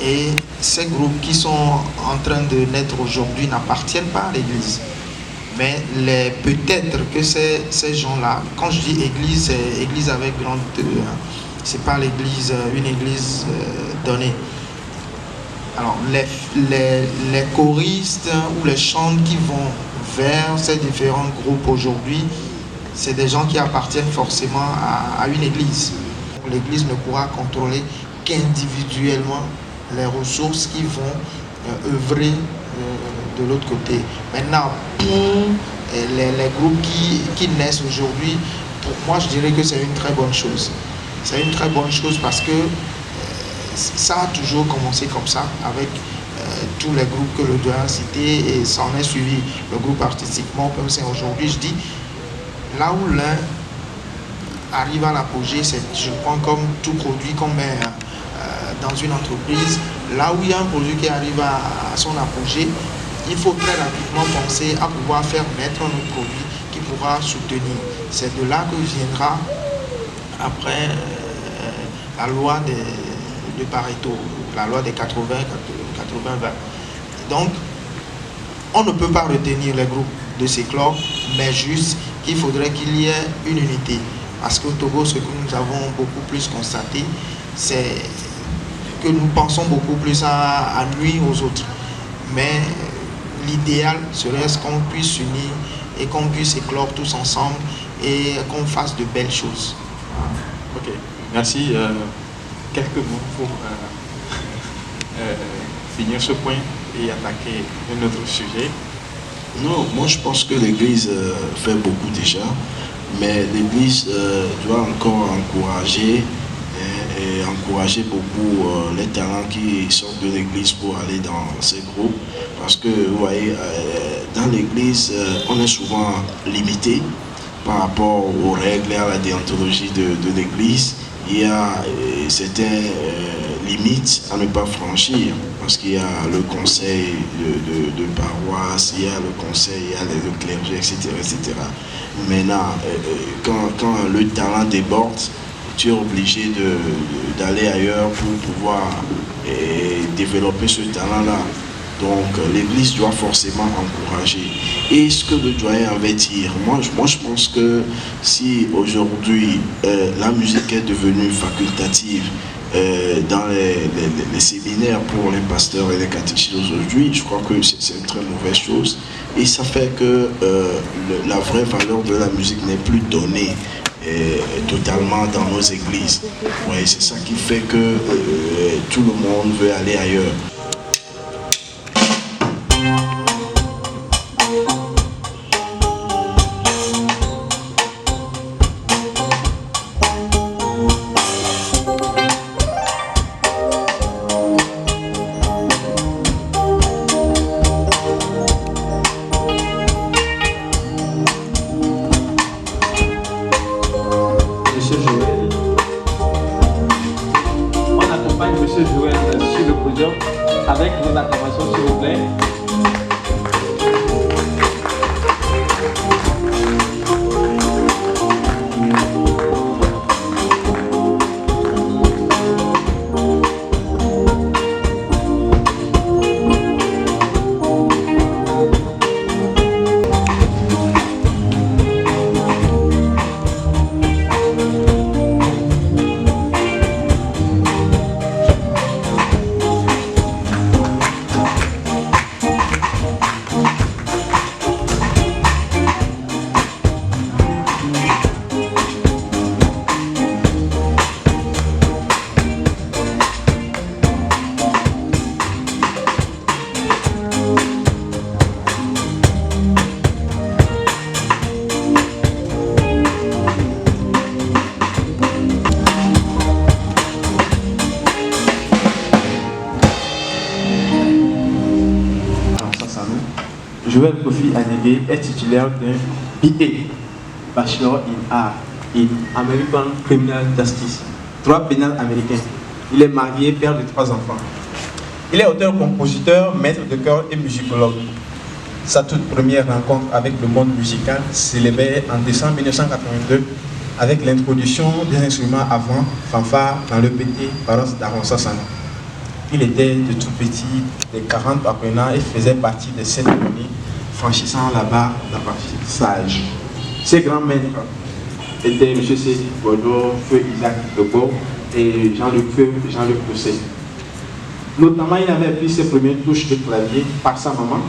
Et ces groupes qui sont en train de naître aujourd'hui n'appartiennent pas à l'Église. Mais peut-être que ces gens-là, quand je dis Église, c'est Église avec grande E, hein. C'est pas l'Église, une Église donnée. Alors, les choristes ou les chants qui vont vers ces différents groupes aujourd'hui, c'est des gens qui appartiennent forcément à une église. L'église ne pourra contrôler qu'individuellement les ressources qui vont œuvrer de l'autre côté. Maintenant, pour les groupes qui naissent aujourd'hui, pour moi, je dirais que c'est une très bonne chose. C'est une très bonne chose parce que ça a toujours commencé comme ça, avec tous les groupes que le doyen a cités, et s'en est suivi le groupe artistiquement comme c'est aujourd'hui. Je dis, là où l'un arrive à l'apogée, c'est, je prends comme tout produit qu'on met dans une entreprise, là où il y a un produit qui arrive à son apogée, il faut très rapidement penser à pouvoir faire naître un autre produit qui pourra soutenir. C'est de là que viendra après la loi de Pareto, la loi des 80-20. Donc, on ne peut pas retenir les groupes de s'éclore, mais juste qu'il faudrait qu'il y ait une unité. Parce qu'au Togo, ce que nous avons beaucoup plus constaté, c'est que nous pensons beaucoup plus à nuire aux autres. Mais l'idéal serait qu'on puisse s'unir et qu'on puisse éclore tous ensemble et qu'on fasse de belles choses. Ok, merci. Quelques mots pour finir ce point et attaquer un autre sujet. Non, moi je pense que l'Église fait beaucoup déjà, mais l'Église doit encore encourager et encourager beaucoup les talents qui sortent de l'Église pour aller dans ces groupes, parce que vous voyez, dans l'Église, on est souvent limité par rapport aux règles et à la déontologie de l'Église. Il y a certaines limites à ne pas franchir, parce qu'il y a le conseil de paroisse, il y a le conseil, il y a le clergé, etc. etc. Maintenant, quand le talent déborde, tu es obligé d'aller ailleurs pour pouvoir développer ce talent-là. Donc l'Église doit forcément encourager. Et ce que le doyen avait dit, moi je pense que si aujourd'hui la musique est devenue facultative dans les séminaires pour les pasteurs et les catéchistes aujourd'hui, je crois que c'est une très mauvaise chose. Et ça fait que la vraie valeur de la musique n'est plus donnée totalement dans nos églises. Ouais, c'est ça qui fait que tout le monde veut aller ailleurs. Avec vos acclamations, s'il vous plaît. Joël Kofi Anege est titulaire d'un BA, Bachelor in Art, in American Criminal Justice, droit pénal américain. Il est marié, père de 3 enfants. Il est auteur-compositeur, maître de chœur et musicologue. Sa toute première rencontre avec le monde musical s'élevait en décembre 1982 avec l'introduction des instruments avant fanfare dans le PT paroisse d'Aronsa-Sanou. Il était de tout petit, de 40 apprenants, et faisait partie de cette année franchissant la barre d'apprentissage. Ses grands maîtres étaient M. C. Bordeaux, Feu Isaac Debo et Jean-Luc Pousset. Notamment, il avait appris ses premières touches de clavier par sa maman,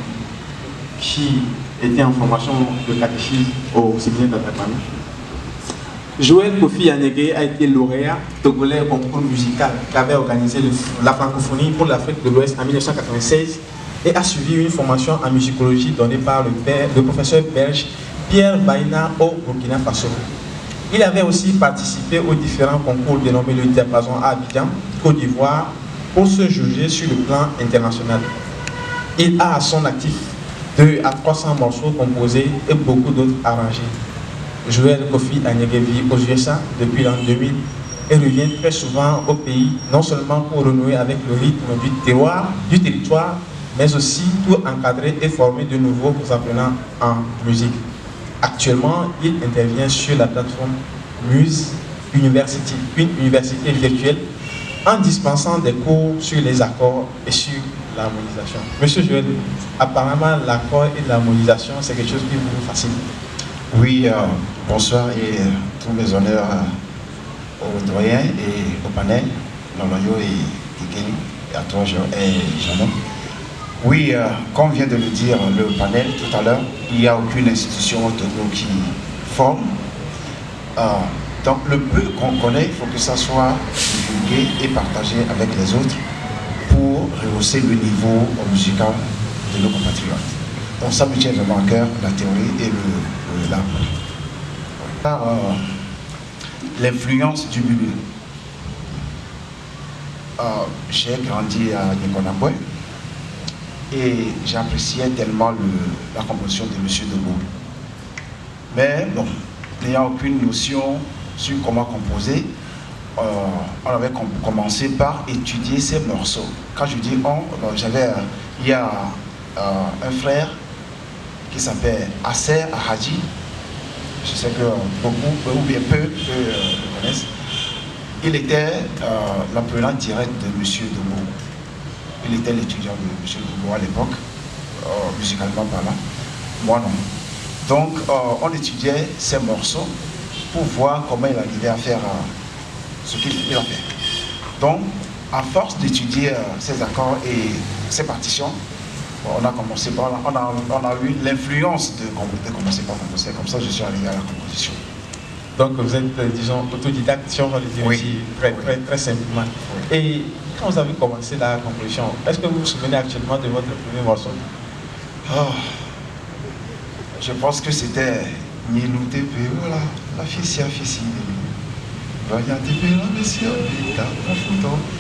qui était en formation de catéchisme au séminaire d'Atakami. Joël Kofi Anege a été lauréat togolais au concours musical qu'avait organisé la francophonie pour l'Afrique de l'Ouest en 1996 et a suivi une formation en musicologie donnée par le professeur belge Pierre Baïna au Burkina Faso. Il avait aussi participé aux différents concours dénommés le Diapason à Abidjan, Côte d'Ivoire, pour se juger sur le plan international. Il a à son actif 200 à 300 morceaux composés et beaucoup d'autres arrangés. Joël Kofi Anege vit aux USA depuis l'an 2000 et revient très souvent au pays, non seulement pour renouer avec le rythme du territoire, mais aussi pour encadrer et former de nouveaux apprenants en musique. Actuellement, il intervient sur la plateforme Muse University, une université virtuelle, en dispensant des cours sur les accords et sur l'harmonisation. Monsieur Joël, apparemment l'accord et l'harmonisation, c'est quelque chose qui vous fascine. Oui, bonsoir et tous mes honneurs aux doyens et au panel, Noloyo et Tigeni, et à toi Jean. Oui, comme vient de le dire le panel tout à l'heure, il n'y a aucune institution au Togo qui forme. Donc le peu qu'on connaît, il faut que ça soit divulgué et partagé avec les autres pour rehausser le niveau musical de nos compatriotes. Donc ça me tient vraiment à cœur, la théorie et l'art. L'influence du Bulu. J'ai grandi à Nikonabwe et j'appréciais tellement la composition de M. Debout. Mais bon, n'ayant aucune notion sur comment composer, on avait commencé par étudier ces morceaux. Quand je dis on, il y a un frère qui s'appelle Asser Ahadji. Je sais que beaucoup, ou bien peu, le connaissent. Il était l'apprenant direct de M. Debout. Il était l'étudiant de M. Debout à l'époque, musicalement parlant. Moi non. Donc on étudiait ces morceaux pour voir comment il arrivait à faire ce qu'il a fait. Donc, à force d'étudier ces accords et ces partitions, on a commencé par là, on a eu l'influence de commencer par composer. Comme ça, je suis arrivé à la composition. Donc, vous êtes, disons, autodidacte, si on va le dire aussi, très simplement. Oui. Et quand vous avez commencé la composition, est-ce que vous vous souvenez actuellement de votre premier morceau? Je pense que c'était Nilou TP, voilà, la fille si afficie.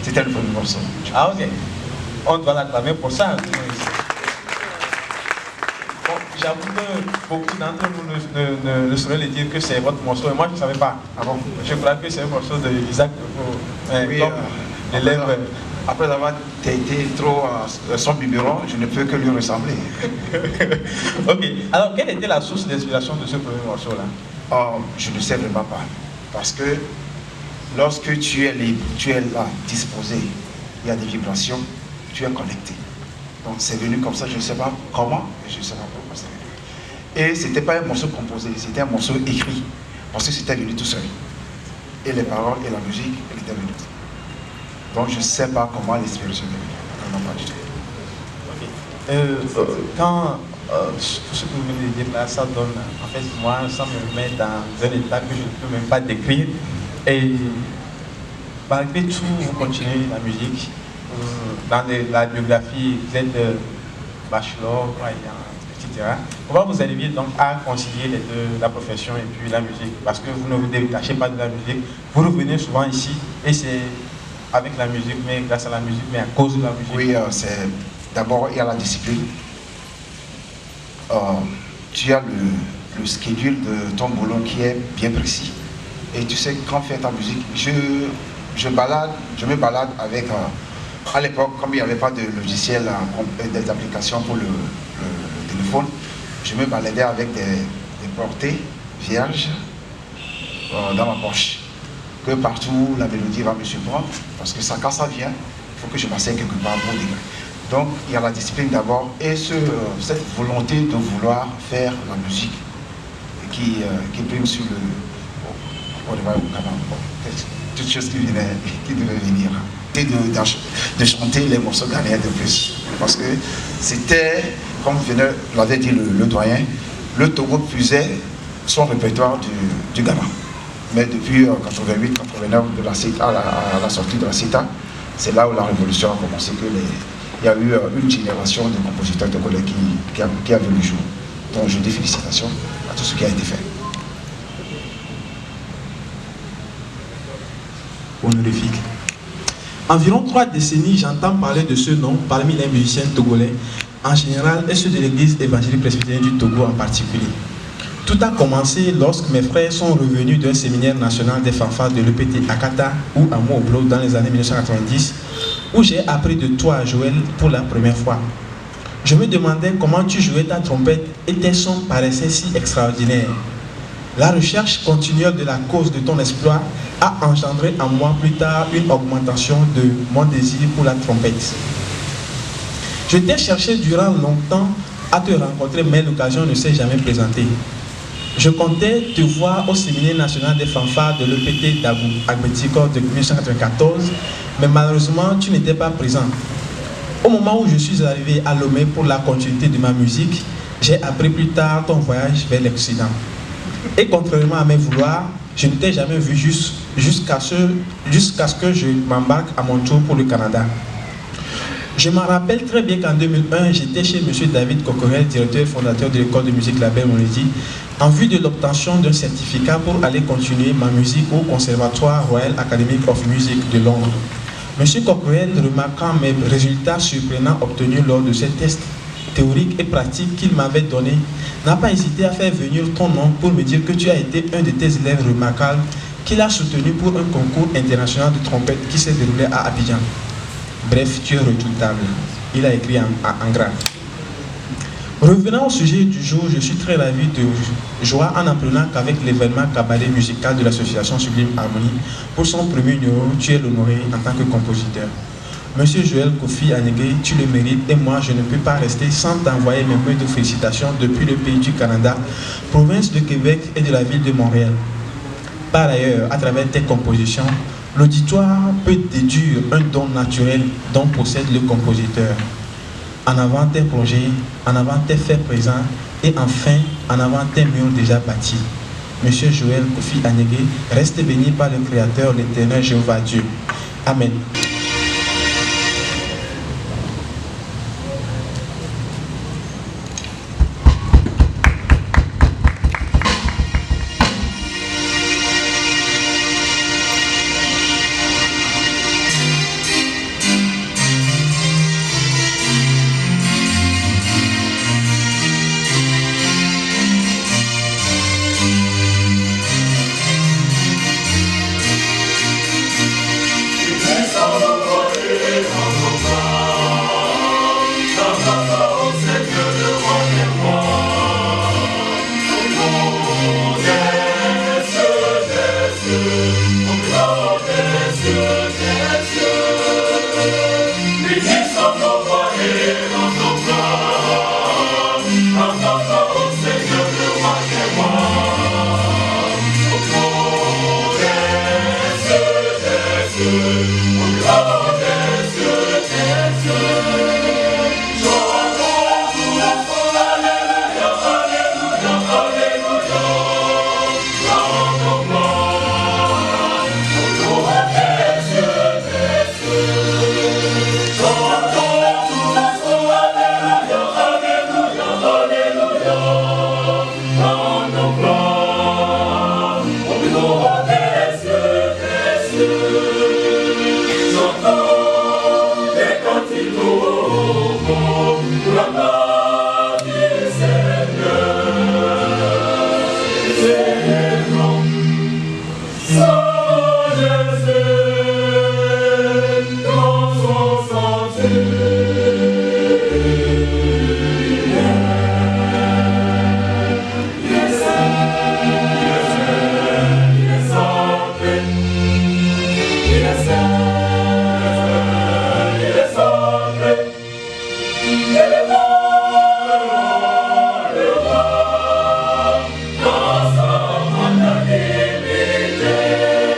C'était le premier morceau. Ah, ok. On doit l'acclamer pour ça. Bon, j'avoue que beaucoup d'entre nous ne sauraient le dire que c'est votre morceau. Et moi, je ne savais pas. Ah bon? Je crois que c'est un morceau de Isaac. Oui, l'élève. Après avoir été trop son biberon, je ne peux que lui ressembler. Ok. Alors, quelle était la source d'inspiration de ce premier morceau-là? Je ne sais vraiment pas. Parce que lorsque tu es libre, tu es là, disposé, il y a des vibrations, tu es connecté. Donc c'est venu comme ça, je ne sais pas comment, et je ne sais pas pourquoi c'est venu. Et ce n'était pas un morceau composé, c'était un morceau écrit, parce que c'était venu tout seul. Et les paroles et la musique, elles étaient venues. Donc je ne sais pas comment l'inspiration est venue, vraiment pas du tout. Quand tout ce que vous venez de dire là, ça donne, en fait, moi, ça me met dans un état que je ne peux même pas décrire. Et malgré tout, vous continuez la musique. Dans la biographie, vous êtes bachelor, etc. Comment vous arrivez donc à concilier les deux, la profession et puis la musique? Parce que vous ne vous détachez pas de la musique. Vous revenez souvent ici et c'est avec la musique, mais grâce à la musique, mais à cause de la musique. Oui, c'est d'abord il y a la discipline. Tu as le schedule de ton boulot qui est bien précis. Et tu sais, quand faire ta musique, je me balade avec, à l'époque, comme il n'y avait pas de logiciel, des applications pour le téléphone, je me baladais avec des portées vierges dans ma poche. Que partout, la mélodie va me surprendre, parce que ça, quand ça vient, il faut que je m'asseye quelque part pour dégager. Donc, il y a la discipline d'abord et cette volonté de vouloir faire la musique qui prime sur le... toutes choses qui devaient venir. Et de chanter les morceaux ghanéens de plus. Parce que c'était, comme l'avait dit le doyen, le Togo puisait son répertoire du Ghana. Mais depuis 88-89 de la CETA, à la sortie de la CETA, c'est là où la révolution a commencé, il y a eu une génération de compositeurs togolais qui a vu le jour. Donc je dis félicitations à tout ce qui a été fait. Honorifique. Environ 3 décennies, j'entends parler de ce nom parmi les musiciens togolais en général et ceux de l'église évangélique presbytérienne du Togo en particulier. Tout a commencé lorsque mes frères sont revenus d'un séminaire national des fanfares de l'EPT Akata ou à Moblo dans les années 1990, où j'ai appris de toi, Joël, pour la première fois. Je me demandais comment tu jouais ta trompette et tes sons paraissaient si extraordinaires. La recherche continuelle de la cause de ton exploit a engendré en moi plus tard une augmentation de mon désir pour la trompette. Je t'ai cherché durant longtemps à te rencontrer, mais l'occasion ne s'est jamais présentée. Je comptais te voir au séminaire national des fanfares de l'EPT d'Agbetiko de 1994, mais malheureusement, tu n'étais pas présent. Au moment où je suis arrivé à Lomé pour la continuité de ma musique, j'ai appris plus tard ton voyage vers l'Occident. Et contrairement à mes vouloirs, je ne t'ai jamais vu jusqu'à ce que je m'embarque à mon tour pour le Canada. Je me rappelle très bien qu'en 2001, j'étais chez M. David Cocorel, directeur et fondateur de l'école de musique La Belle Monedi, en vue de l'obtention d'un certificat pour aller continuer ma musique au Conservatoire Royal Academy of Music de Londres. M. Cocorel, remarquant mes résultats surprenants obtenus lors de ces tests théoriques et pratiques qu'il m'avait donnés, n'a pas hésité à faire venir ton nom pour me dire que tu as été un de tes élèves remarquables qu'il a soutenu pour un concours international de trompette qui s'est déroulé à Abidjan. Bref, tu es redoutable. Il a écrit en gras. Revenant au sujet du jour, je suis très ravi de joie en apprenant qu'avec l'événement cabaret musical de l'association Sublime Harmonie, pour son premier numéro, tu es l'honoré en tant que compositeur. Monsieur Joël Kofi Anege, tu le mérites et moi je ne peux pas rester sans t'envoyer mes mots de félicitations depuis le pays du Canada, province de Québec et de la ville de Montréal. Par ailleurs, à travers tes compositions, l'auditoire peut déduire un don naturel dont possède le compositeur. En avant tes projets, en avant tes faits présents et enfin en avant tes murs déjà bâtis. Monsieur Joël Kofi Anege, reste béni par le Créateur, l'Éternel Jéhovah Dieu. Amen. Le roi, le roi, le roi. 「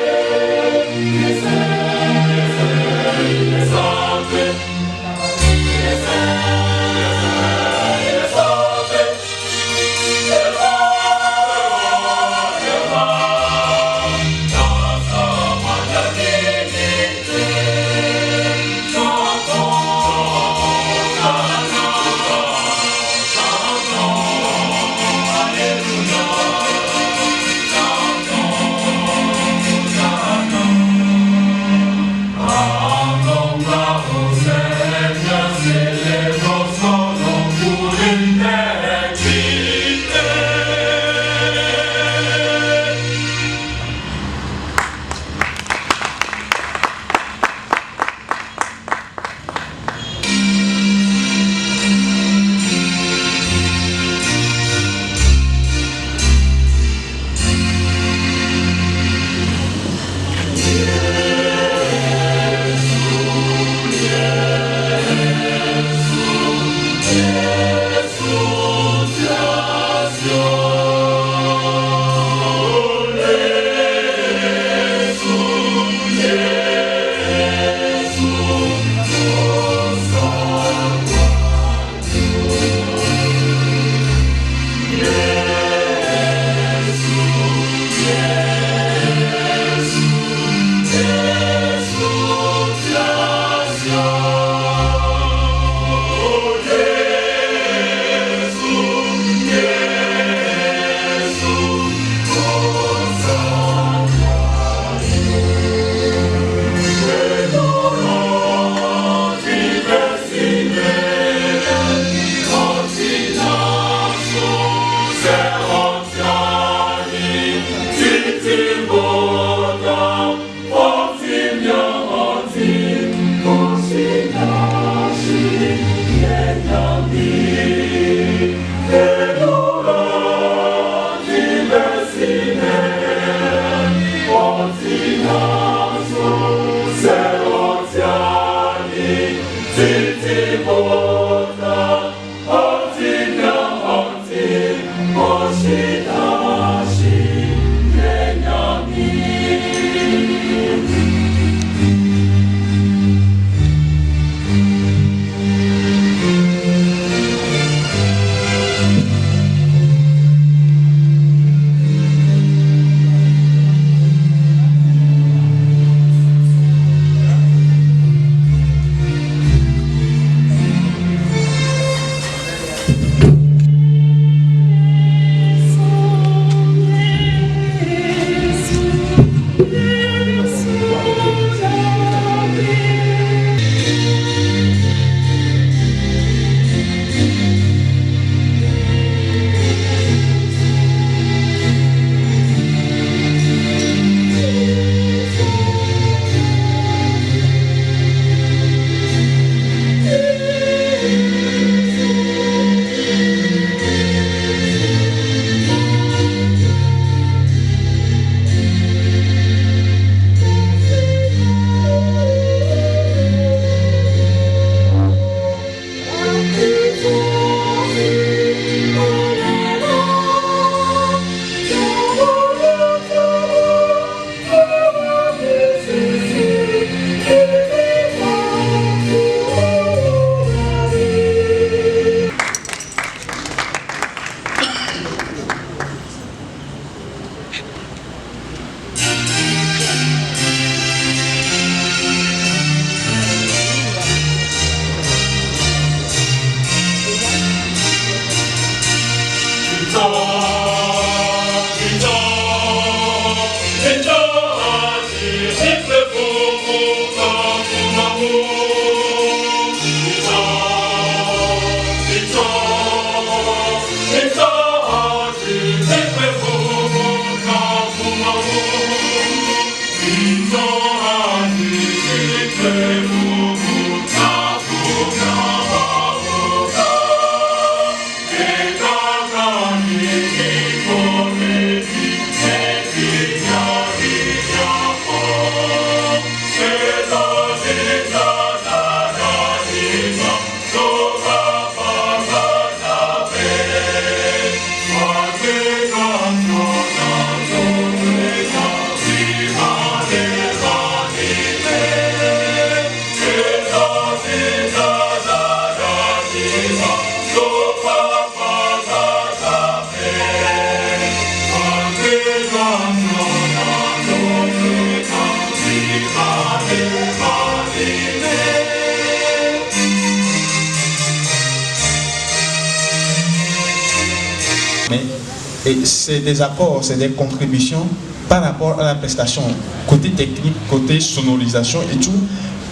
Et c'est des apports, c'est des contributions par rapport à la prestation, côté technique, côté sonorisation et tout,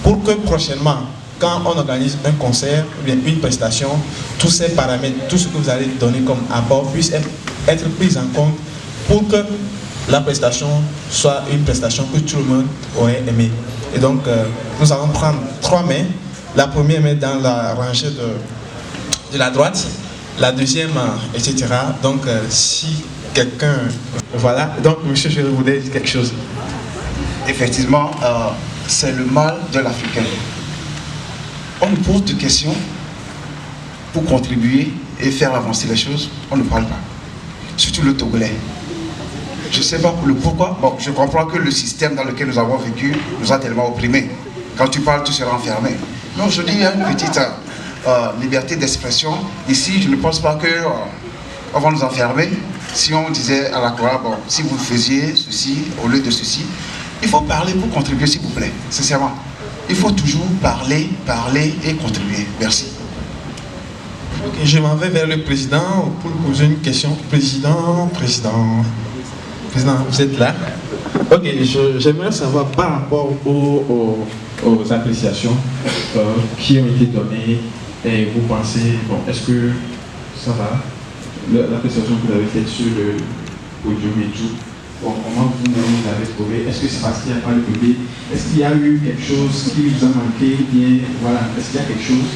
pour que prochainement, quand on organise un concert ou bien une prestation, tous ces paramètres, tout ce que vous allez donner comme apport puisse être pris en compte pour que la prestation soit une prestation que tout le monde aurait aimé. Et donc, nous allons prendre 3 mains. La première main dans la rangée de la droite, la deuxième, etc. Donc, si quelqu'un... Voilà. Donc, monsieur, je voulais dire quelque chose. Effectivement, c'est le mal de l'Africain. On nous pose des questions pour contribuer et faire avancer les choses. On ne parle pas. Surtout le Togolais. Je ne sais pas le pourquoi. Bon, je comprends que le système dans lequel nous avons vécu nous a tellement opprimés. Quand tu parles, tu seras enfermé. Mais aujourd'hui, il y a une petite liberté d'expression. Ici, je ne pense pas qu'on va nous enfermer. Si on disait à la Cora, bon, si vous faisiez ceci au lieu de ceci, il faut parler pour contribuer, s'il vous plaît, sincèrement. Il faut toujours parler, parler et contribuer. Merci. Ok, je m'en vais vers le président pour poser une question. Président, vous êtes là? Ok, j'aimerais savoir par rapport aux appréciations qui ont été données, et vous pensez, bon, est-ce que ça va? L'appréciation que vous avez faite sur le podium et tout, bon, comment vous avez trouvé? Est-ce que c'est parce qu'il n'y a pas le public? Est-ce qu'il y a eu quelque chose qui vous a manqué? Bien, voilà, est-ce qu'il y a quelque chose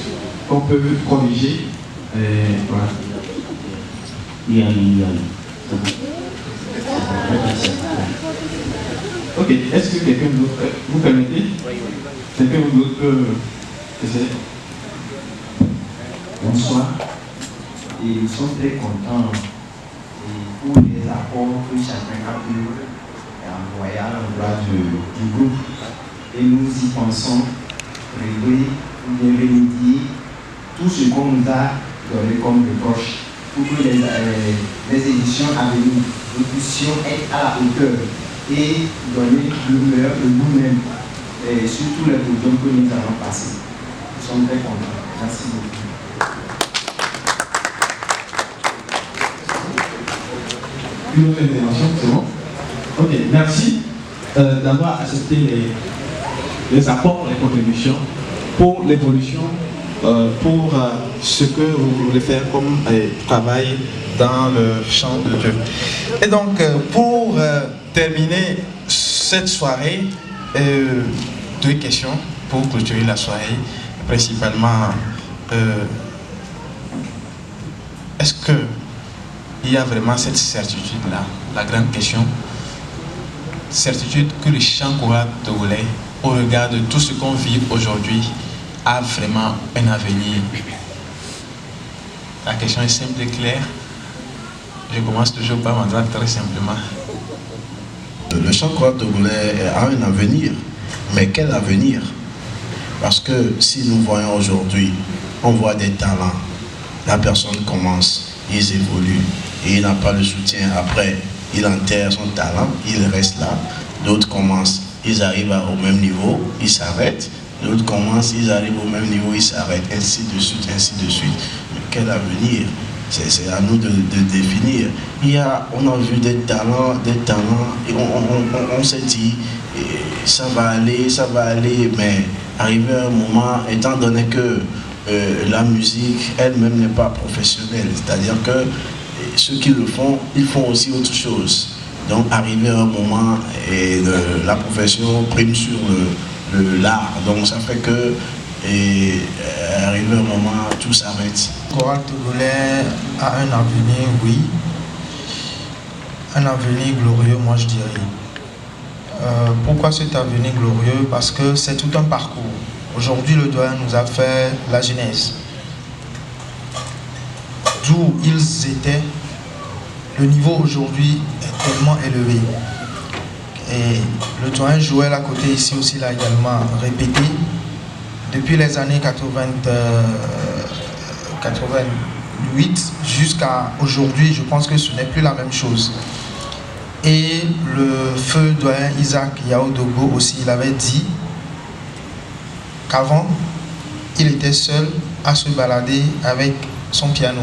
qu'on peut corriger? Voilà. Ok, est-ce que quelqu'un d'autre, vous permettez? Quelqu'un d'autre peut essayer? Bonsoir. Et nous sommes très contents pour les apports que chacun a pu envoyer à l'endroit du groupe. Et nous y pensons régler ou bien remédier tout ce qu'on nous a donné comme reproche pour que les éditions à venir, nous puissions être à la hauteur et donner le meilleur de nous-mêmes sur tous les podiums que nous allons passer. Nous sommes très contents. Merci beaucoup. Une autre intervention, c'est bon? Ok, merci d'avoir accepté les apports, les contributions pour l'évolution, pour ce que vous voulez faire comme Travail dans le champ de Dieu. Et donc, pour terminer cette soirée, 2 questions pour clôturer la soirée. Principalement, est-ce que il y a vraiment cette certitude-là, la grande question, certitude que le chant choral togolais, au regard de tout ce qu'on vit aujourd'hui, a vraiment un avenir? La question est simple et claire. Je commence toujours par m'en dire très simplement. Le chant choral togolais a un avenir, mais quel avenir? Parce que si nous voyons aujourd'hui, on voit des talents, la personne commence, ils évoluent, et il n'a pas le soutien. Après, il enterre son talent, il reste là. D'autres commencent, ils arrivent au même niveau, ils s'arrêtent. D'autres commencent, ils arrivent au même niveau, ils s'arrêtent, ainsi de suite, ainsi de suite. Mais quel avenir? C'est à nous de définir. On a vu des talents, et on s'est dit, ça va aller, mais arrivé à un moment, étant donné que la musique elle-même n'est pas professionnelle, c'est-à-dire que ceux qui le font, ils font aussi autre chose. Donc arrivé à un moment, la profession prime sur l'art. Donc ça fait que, arrivé à un moment, tout s'arrête. Le choral togolais a un avenir, oui. Un avenir glorieux, moi je dirais. Pourquoi cet avenir glorieux? Parce que c'est tout un parcours. Aujourd'hui, le doyen nous a fait la genèse. D'où ils étaient, le niveau aujourd'hui est tellement élevé. Et le doyen Joël à côté ici aussi l'a également répété. Depuis les années 88 jusqu'à aujourd'hui, je pense que ce n'est plus la même chose. Et le feu doyen Isaac Yaodogo aussi, il avait dit qu'avant, il était seul à se balader avec son piano.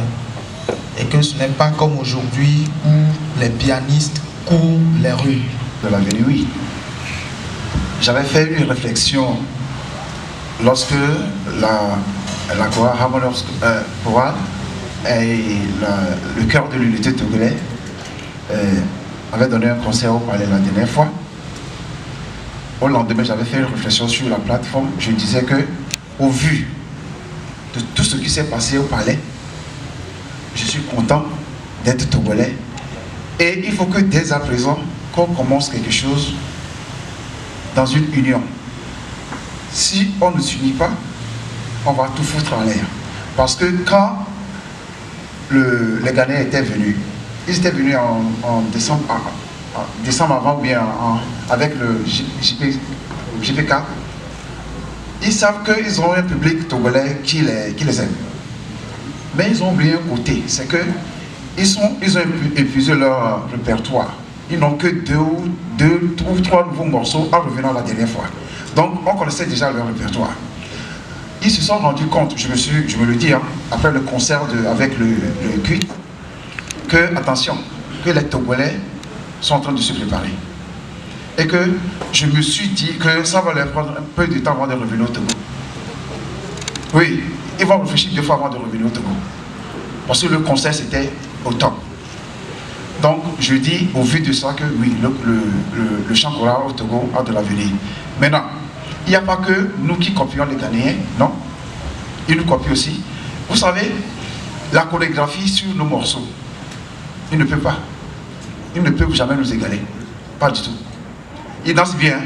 Et que ce n'est pas comme aujourd'hui où les pianistes courent les rues. De l'avenue, oui. J'avais fait une réflexion lorsque la chorale Harmonious Chorale et le chœur de l'unité togolais avait donné un concert au Palais la dernière fois. Au lendemain, j'avais fait une réflexion sur la plateforme. Je disais que, au vu de tout ce qui s'est passé au Palais, je suis content d'être togolais. Et il faut que dès à présent, qu'on commence quelque chose dans une union. Si on ne s'unit pas, on va tout foutre en l'air. Parce que quand les Ghanéens étaient venus, ils étaient venus en décembre avant ou bien avec le JPK, ils savent qu'ils ont un public togolais qui les aime. Mais ils ont oublié un côté, c'est que ils ont épuisé leur répertoire. Ils n'ont que deux ou trois nouveaux morceaux en revenant la dernière fois. Donc on connaissait déjà leur répertoire. Ils se sont rendus compte, je me le dis, hein, après le concert avec le cuit, que, attention, que les Togolais sont en train de se préparer. Et que je me suis dit que ça va leur prendre un peu de temps avant de revenir au Togo. Oui, ils vont réfléchir 2 fois avant de revenir au Togo. Parce que le concert c'était au top. Donc je dis au vu de ça que oui, le chant choral au Togo a de l'avenir. Maintenant, il n'y a pas que nous qui copions les Ghanéens, non. Ils nous copient aussi. Vous savez, la chorégraphie sur nos morceaux, ils ne peuvent pas. Ils ne peuvent jamais nous égaler. Pas du tout. Ils dansent bien,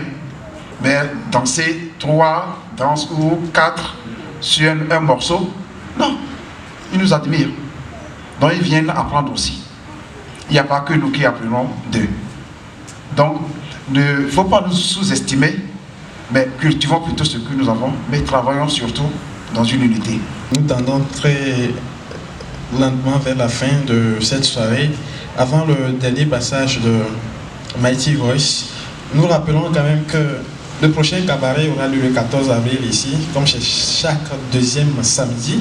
mais danser 3 danses ou 4 sur un morceau, non. Ils nous admirent. Donc ils viennent apprendre aussi. Il n'y a pas que nous qui apprenons d'eux. Donc, il ne faut pas nous sous-estimer, mais cultivons plutôt ce que nous avons, mais travaillons surtout dans une unité. Nous tendons très lentement vers la fin de cette soirée. Avant le dernier passage de Mighty Voice, nous rappelons quand même que le prochain cabaret aura lieu le 14 avril ici, comme chaque deuxième samedi,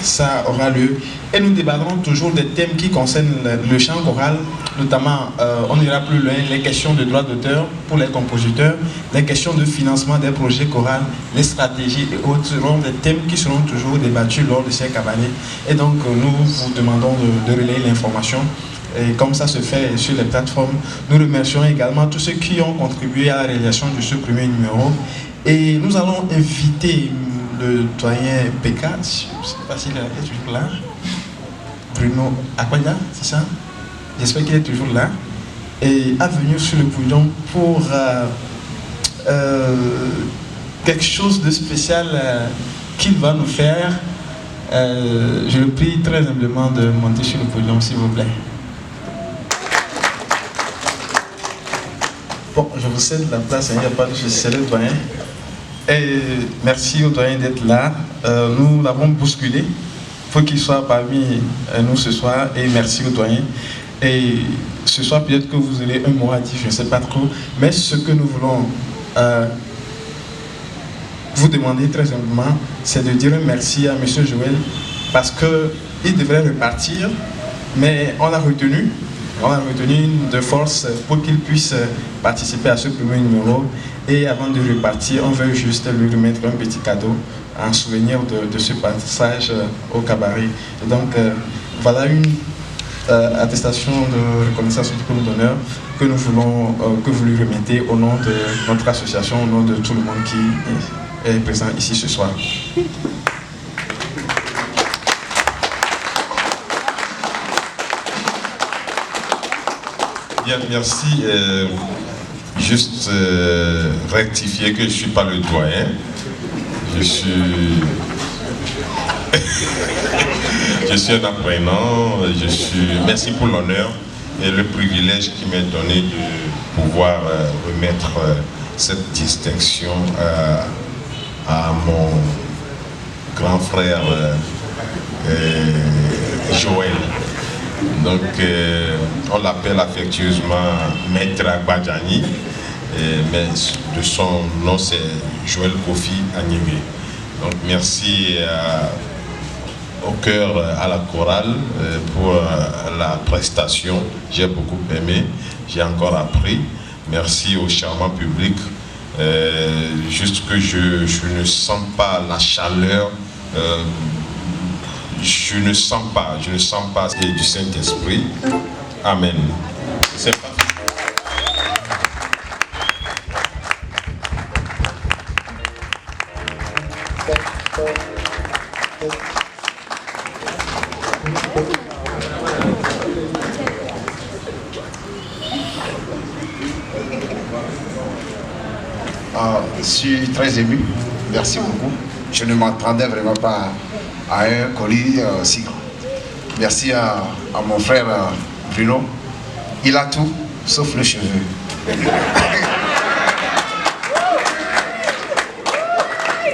ça aura lieu. Et nous débattrons toujours des thèmes qui concernent le chant choral, notamment, on ira plus loin, les questions de droits d'auteur pour les compositeurs, les questions de financement des projets chorales, les stratégies et autres seront des thèmes qui seront toujours débattus lors de ces cabarets. Et donc, nous vous demandons de relayer l'information. Et comme ça se fait sur les plateformes, nous remercions également tous ceux qui ont contribué à la réalisation de ce premier numéro. Et nous allons inviter le doyen PK, je ne sais pas s'il est toujours là, Bruno Akwaya, c'est ça? J'espère qu'il est toujours là. Et à venir sur le podium pour quelque chose de spécial qu'il va nous faire. Je le prie très humblement de monter sur le podium, s'il vous plaît. Bon, je vous cède la place, il n'y a pas de souci, c'est le doyen. Et merci au doyen d'être là. Nous l'avons bousculé. Il faut qu'il soit parmi nous ce soir. Et merci au doyen. Et ce soir, peut-être que vous aurez un mot à dire, je ne sais pas trop. Mais ce que nous voulons vous demander très humblement, c'est de dire un merci à M. Joël parce qu'il devrait repartir, mais on l'a retenu. On a retenu de force pour qu'il puisse participer à ce premier numéro. Et avant de repartir, on veut juste lui remettre un petit cadeau en souvenir de ce passage au cabaret. Et donc, voilà une attestation de reconnaissance du diplôme d'honneur que nous voulons que vous lui remettez au nom de notre association, au nom de tout le monde qui est présent ici ce soir. Bien, merci. Juste rectifier que je ne suis pas le doyen. Je suis un apprenant. Merci pour l'honneur et le privilège qui m'est donné de pouvoir remettre cette distinction à mon grand frère Joël. Donc on l'appelle affectueusement Maître Agbadjani, mais de son nom c'est Joël Kofi Agnébé. Donc merci au cœur à la chorale pour la prestation. J'ai beaucoup aimé, j'ai encore appris. Merci au charmant public. Juste que je ne sens pas la chaleur, je ne sens pas du Saint-Esprit. Amen. C'est parti. Je suis très ému, merci beaucoup. Je ne m'attendais vraiment pas à un colis si grand. Merci à mon frère Bruno. Il a tout, sauf le cheveu.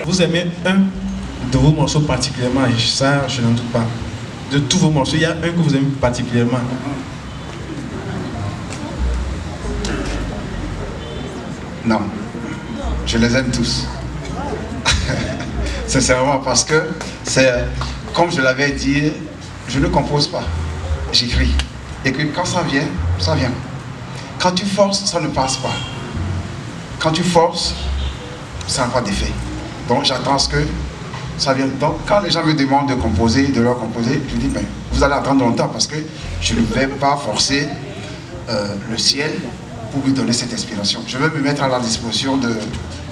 Vous aimez un de vos morceaux particulièrement, et ça je n'en doute pas. De tous vos morceaux, il y a un que vous aimez particulièrement. Non, je les aime tous. Sincèrement, parce que c'est, comme je l'avais dit, je ne compose pas, j'écris. Et que quand ça vient, ça vient. Quand tu forces, ça ne passe pas. Quand tu forces, ça n'a pas d'effet. Donc j'attends ce que ça vienne. Donc quand les gens me demandent de composer, de leur composer, je dis, ben, vous allez attendre longtemps parce que je ne vais pas forcer le ciel pour lui donner cette inspiration. Je vais me mettre à la disposition de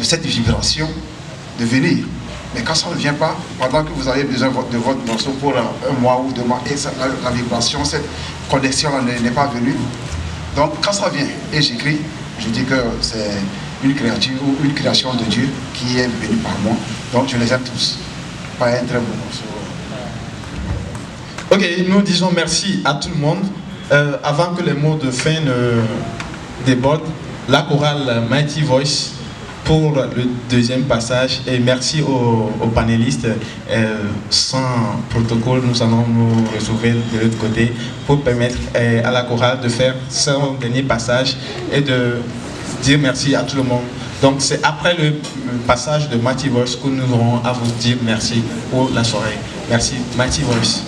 cette vibration de venir. Mais quand ça ne vient pas, pendant que vous avez besoin de votre morceau pour un mois ou 2 mois, et ça, la vibration, cette connexion n'est pas venue. Donc quand ça vient et j'écris, je dis que c'est une créature ou une création de Dieu qui est venue par moi. Donc je les aime tous. Pas un très beau morceau. Ok, nous disons merci à tout le monde. Avant que les mots de fin ne débordent, la chorale Mighty Voice pour le deuxième passage, et merci aux panélistes. Sans protocole, nous allons nous retrouver de l'autre côté pour permettre à la chorale de faire son dernier passage et de dire merci à tout le monde. Donc c'est après le passage de Mighty Voice que nous aurons à vous dire merci pour la soirée. Merci, Mighty Voice.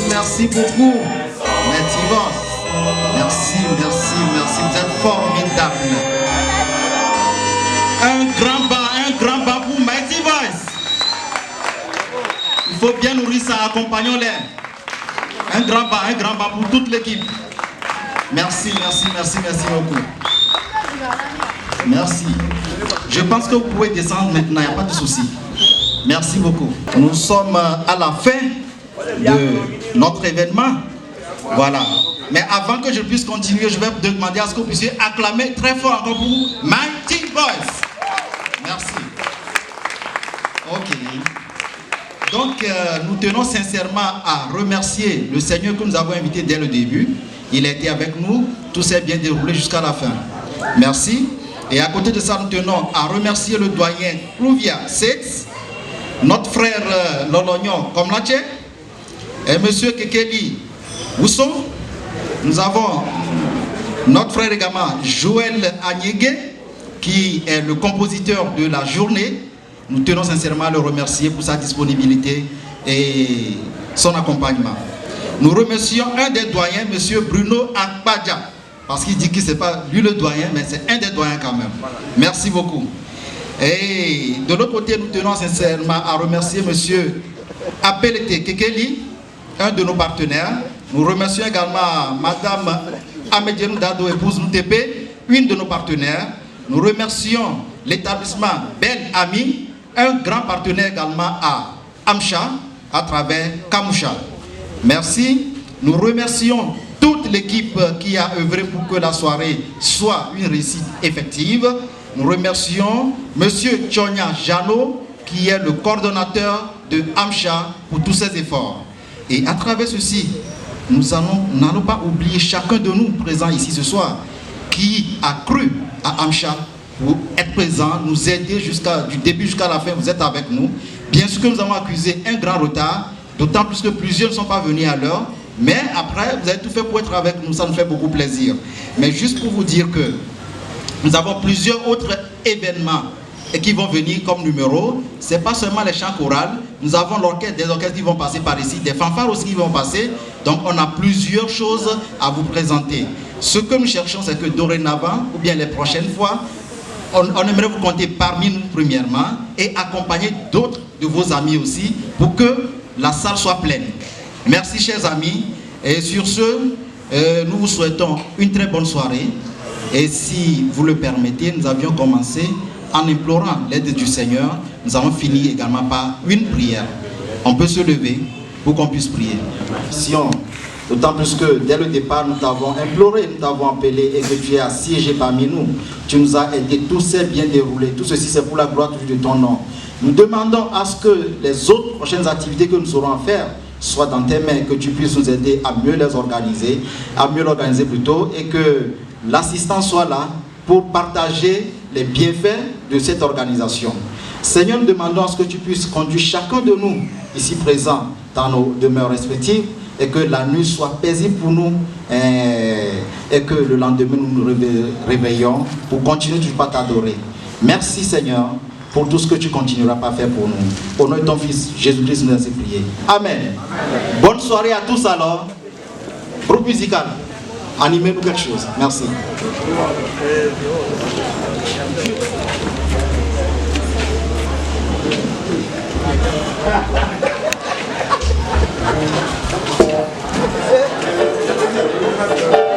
merci beaucoup. Merci, boss. Merci. Vous êtes formidable. Un grand bas pour Mighty Voice. Il faut bien nourrir ça, accompagnons-les. Un grand bas pour toute l'équipe. Merci beaucoup. Merci. Je pense que vous pouvez descendre maintenant, il n'y a pas de souci. Merci beaucoup. Nous sommes à la fin de notre événement. Voilà. Mais avant que je puisse continuer, je vais vous demander à ce que vous puissiez acclamer très fort encore pour Mighty Voice. Merci. Ok. Donc, nous tenons sincèrement à remercier le Seigneur que nous avons invité dès le début. Il a été avec nous. Tout s'est bien déroulé jusqu'à la fin. Merci. Et à côté de ça, nous tenons à remercier le doyen Plouvia Sets, notre frère Lolognon Komlache et monsieur Kekeli Ousso. Nous avons notre frère également Joël Agnègue, qui est le compositeur de la journée. Nous tenons sincèrement à le remercier pour sa disponibilité et son accompagnement. Nous remercions un des doyens, monsieur Bruno Akpadja, parce qu'il dit que ce n'est pas lui le doyen, mais c'est un des doyens quand même. Merci beaucoup. Et de l'autre côté, nous tenons sincèrement à remercier monsieur Apelete Kekeli, un de nos partenaires. Nous remercions également madame Amedienne Dado, épouse Noutépé, une de nos partenaires. Nous remercions l'établissement Bel Ami, un grand partenaire également à Amcha, à travers Kamoucha. Merci. Nous remercions toute l'équipe qui a œuvré pour que la soirée soit une réussite effective. Nous remercions monsieur Tchonia Jano, qui est le coordonnateur de Amcha, pour tous ses efforts. Et à travers ceci, nous n'allons pas oublier chacun de nous présents ici ce soir, qui a cru à Amcha pour être présent, nous aider du début jusqu'à la fin. Vous êtes avec nous. Bien sûr que nous avons accusé un grand retard, d'autant plus que plusieurs ne sont pas venus à l'heure. Mais après, vous avez tout fait pour être avec nous, ça nous fait beaucoup plaisir. Mais juste pour vous dire que nous avons plusieurs autres événements et qui vont venir comme numéro. Ce n'est pas seulement les chants chorales, nous avons des orchestres qui vont passer par ici, des fanfares aussi qui vont passer. Donc on a plusieurs choses à vous présenter. Ce que nous cherchons, c'est que dorénavant, ou bien les prochaines fois, on aimerait vous compter parmi nous premièrement et accompagner d'autres de vos amis aussi pour que la salle soit pleine. Merci chers amis, et sur ce, nous vous souhaitons une très bonne soirée. Et si vous le permettez, nous avions commencé en implorant l'aide du Seigneur. Nous avons fini également par une prière. On peut se lever pour qu'on puisse prier. D'autant plus que dès le départ, nous t'avons imploré, nous t'avons appelé et que tu es assiégé parmi nous. Tu nous as aidés, tout s'est bien déroulé. Tout ceci, c'est pour la gloire de ton nom. Nous demandons à ce que les autres prochaines activités que nous aurons à faire soient dans tes mains, que tu puisses nous aider à mieux les organiser, plutôt, et que l'assistance soit là pour partager les bienfaits de cette organisation. Seigneur, nous demandons à ce que tu puisses conduire chacun de nous ici présents dans nos demeures respectives, et que la nuit soit paisible pour nous et que le lendemain nous nous réveillons pour continuer toujours à t'adorer. Merci Seigneur pour tout ce que tu continueras à faire pour nous. Au nom de ton Fils Jésus-Christ, nous avons prié. Amen. Bonne soirée à tous alors. Groupe musical, animez-nous quelque chose. Merci. Thank you.